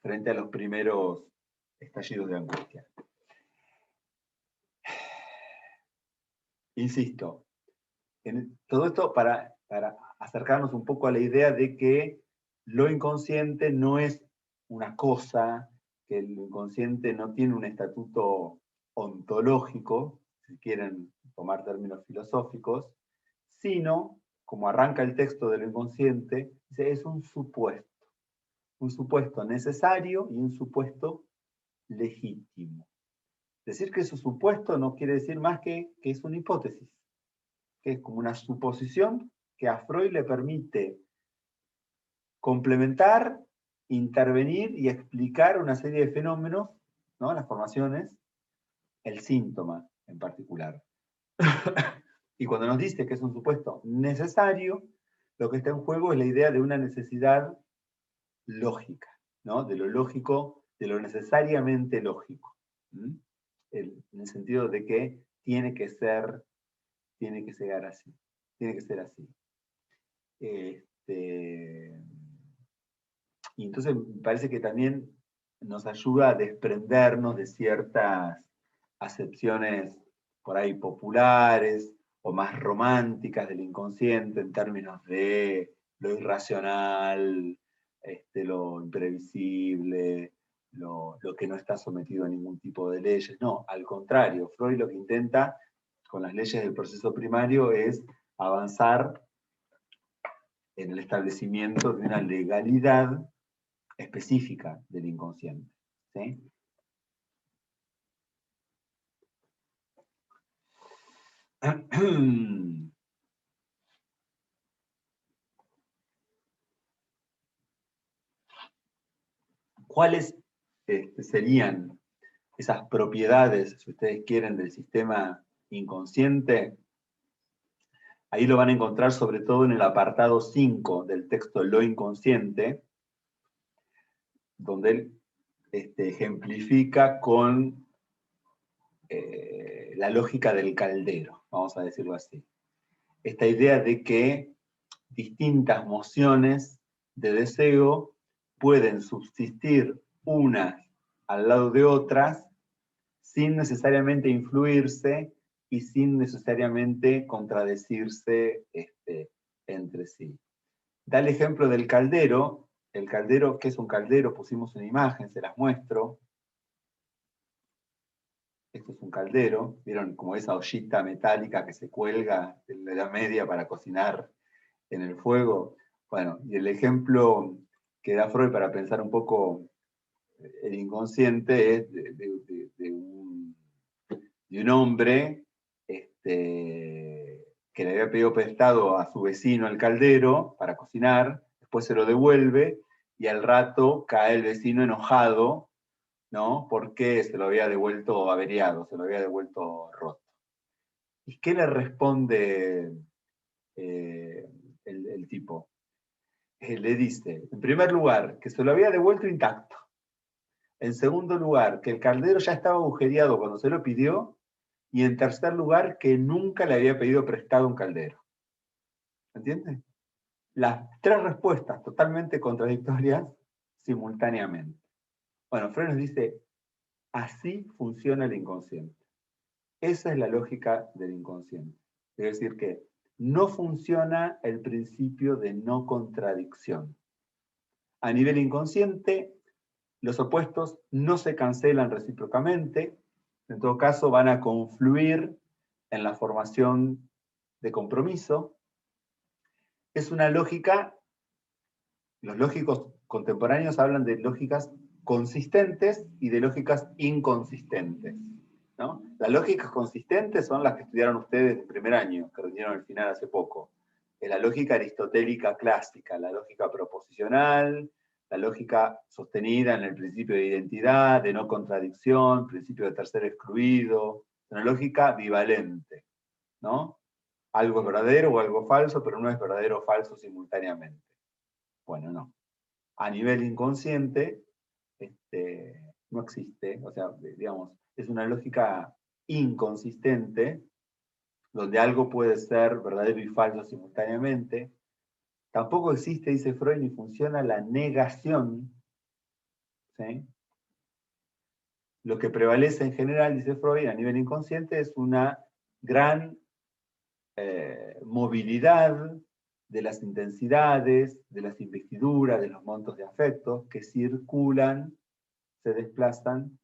frente a los primeros estallidos de angustia. Insisto, en todo esto para acercarnos un poco a la idea de que lo inconsciente no es una cosa, que el inconsciente no tiene un estatuto ontológico, si quieren tomar términos filosóficos, sino, como arranca el texto de lo inconsciente, es un supuesto necesario y un supuesto legítimo. Decir que es un supuesto no quiere decir más que es una hipótesis, que es como una suposición que a Freud le permite complementar, intervenir y explicar una serie de fenómenos, ¿no? Las formaciones, el síntoma en particular. Y cuando nos dice que es un supuesto necesario, lo que está en juego es la idea de una necesidad lógica, ¿no? De lo lógico, de lo necesariamente lógico. En el sentido de que tiene que ser así. Tiene que ser así. Y entonces me parece que también nos ayuda a desprendernos de ciertas acepciones por ahí populares o más románticas del inconsciente en términos de lo irracional, lo imprevisible, lo que no está sometido a ningún tipo de leyes. No, al contrario, Freud lo que intenta con las leyes del proceso primario es avanzar en el establecimiento de una legalidad específica del inconsciente. ¿Sí? ¿Cuáles serían esas propiedades, si ustedes quieren, del sistema inconsciente? Ahí lo van a encontrar sobre todo en el apartado 5 del texto Lo Inconsciente, donde él ejemplifica con la lógica del caldero, vamos a decirlo así. Esta idea de que distintas mociones de deseo pueden subsistir unas al lado de otras sin necesariamente influirse y sin necesariamente contradecirse entre sí. Da el ejemplo del caldero. El caldero, ¿qué es un caldero? Pusimos una imagen, se las muestro. Esto es un caldero. ¿Vieron como esa ollita metálica que se cuelga en la Edad Media para cocinar en el fuego? Bueno, y el ejemplo que da Freud para pensar un poco el inconsciente es de un hombre que le había pedido prestado a su vecino el caldero para cocinar, después se lo devuelve y al rato cae el vecino enojado, ¿no? Porque se lo había devuelto averiado, se lo había devuelto roto. ¿Y qué le responde el tipo? Le dice, en primer lugar, que se lo había devuelto intacto. En segundo lugar, que el caldero ya estaba agujereado cuando se lo pidió. Y en tercer lugar, que nunca le había pedido prestado un caldero. ¿Entiendes? Las tres respuestas totalmente contradictorias simultáneamente. Bueno, Freud nos dice, así funciona el inconsciente. Esa es la lógica del inconsciente. Es decir, que no funciona el principio de no contradicción. A nivel inconsciente, los opuestos no se cancelan recíprocamente, en todo caso van a confluir en la formación de compromiso. Es una lógica, los lógicos contemporáneos hablan de lógicas consistentes y de lógicas inconsistentes, ¿no? Las lógicas consistentes son las que estudiaron ustedes de primer año, que rindieron el final hace poco. Es la lógica aristotélica clásica, la lógica proposicional, la lógica sostenida en el principio de identidad, de no contradicción, principio de tercer excluido, una lógica bivalente, ¿no? Algo es verdadero o algo falso, pero no es verdadero o falso simultáneamente. Bueno, no. A nivel inconsciente, no existe, o sea, digamos, es una lógica inconsistente, donde algo puede ser verdadero y falso simultáneamente. Tampoco existe, dice Freud, ni funciona la negación, ¿sí? Lo que prevalece en general, dice Freud, a nivel inconsciente es una gran movilidad de las intensidades, de las investiduras, de los montos de afectos que circulan, se desplazan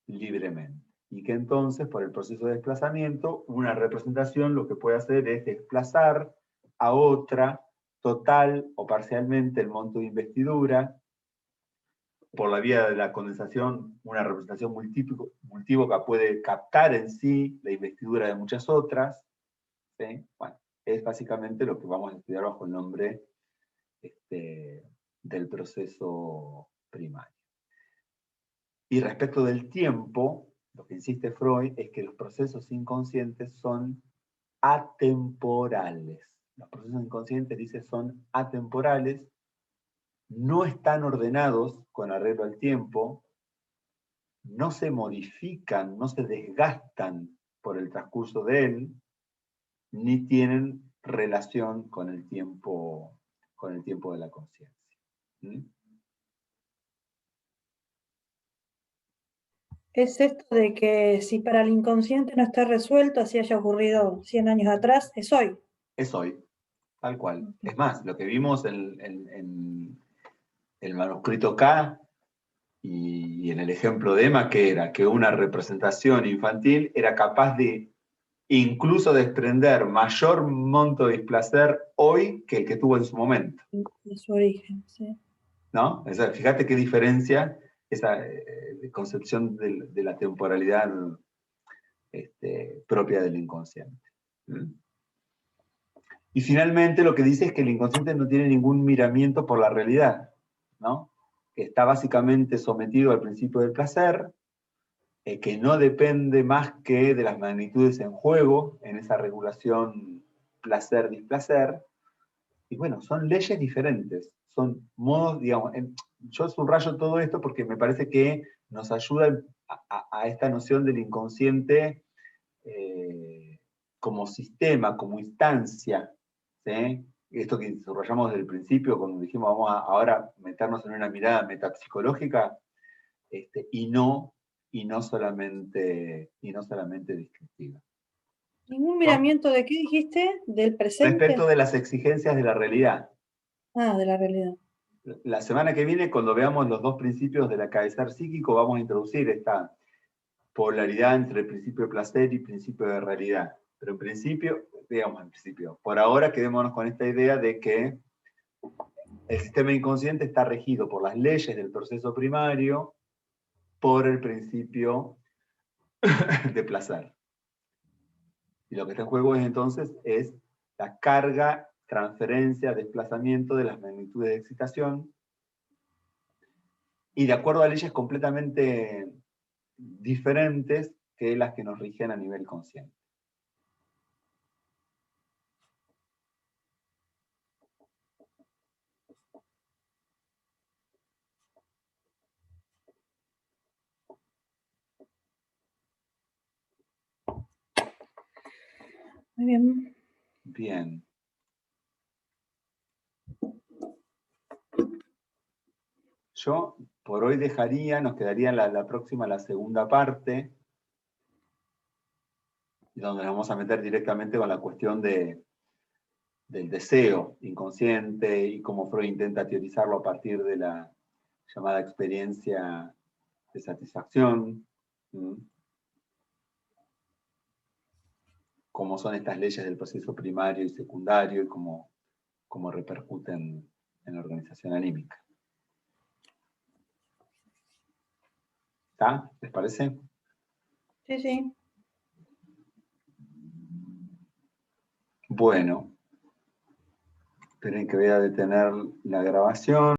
libremente. Y que entonces, por el proceso de desplazamiento, una representación lo que puede hacer es desplazar a otra, total o parcialmente, el monto de investidura. Por la vía de la condensación, una representación multívoca puede captar en sí la investidura de muchas otras. ¿Sí? Bueno, es básicamente lo que vamos a estudiar bajo el nombre del proceso primario. Y respecto del tiempo, lo que insiste Freud es que los procesos inconscientes son atemporales. Los procesos inconscientes, dice, son atemporales, no están ordenados con arreglo al tiempo, no se modifican, no se desgastan por el transcurso de él, ni tienen relación con el tiempo de la conciencia. ¿Mm? Es esto de que si para el inconsciente no está resuelto, así haya ocurrido 100 años atrás, es hoy. Es hoy, tal cual. Es más, lo que vimos en el manuscrito K y en el ejemplo de Emma, que era que una representación infantil era capaz de incluso desprender mayor monto de displacer hoy que el que tuvo en su momento. De su origen, sí. ¿No? O sea, fíjate qué diferencia esa concepción de la temporalidad propia del inconsciente. ¿Mm? Y finalmente lo que dice es que el inconsciente no tiene ningún miramiento por la realidad, ¿no? está básicamente sometido al principio del placer, que no depende más que de las magnitudes en juego, en esa regulación placer-displacer. Y bueno, son leyes diferentes, son modos, digamos, yo subrayo todo esto porque me parece que nos ayuda a esta noción del inconsciente como sistema, como instancia, ¿sí? Esto que subrayamos desde el principio, cuando dijimos vamos a ahora meternos en una mirada metapsicológica, y no solamente descriptiva. ¿Ningún miramiento de qué dijiste? ¿Del presente? Respecto de las exigencias de la realidad. Ah, de la realidad. La semana que viene, cuando veamos los dos principios del acaecer psíquico, vamos a introducir esta polaridad entre el principio de placer y principio de realidad. Pero en principio, por ahora quedémonos con esta idea de que el sistema inconsciente está regido por las leyes del proceso primario, por el principio de placer. Y lo que está en juego entonces es la carga, transferencia, desplazamiento de las magnitudes de excitación, y de acuerdo a leyes completamente diferentes que las que nos rigen a nivel consciente. Muy bien. Bien. Yo por hoy dejaría, nos quedaría la próxima, la segunda parte, donde nos vamos a meter directamente con la cuestión del deseo inconsciente y cómo Freud intenta teorizarlo a partir de la llamada experiencia de satisfacción. Cómo son estas leyes del proceso primario y secundario y cómo repercuten en la organización anímica. ¿Está? ¿Les parece? Sí, sí. Bueno, esperen que voy a detener la grabación.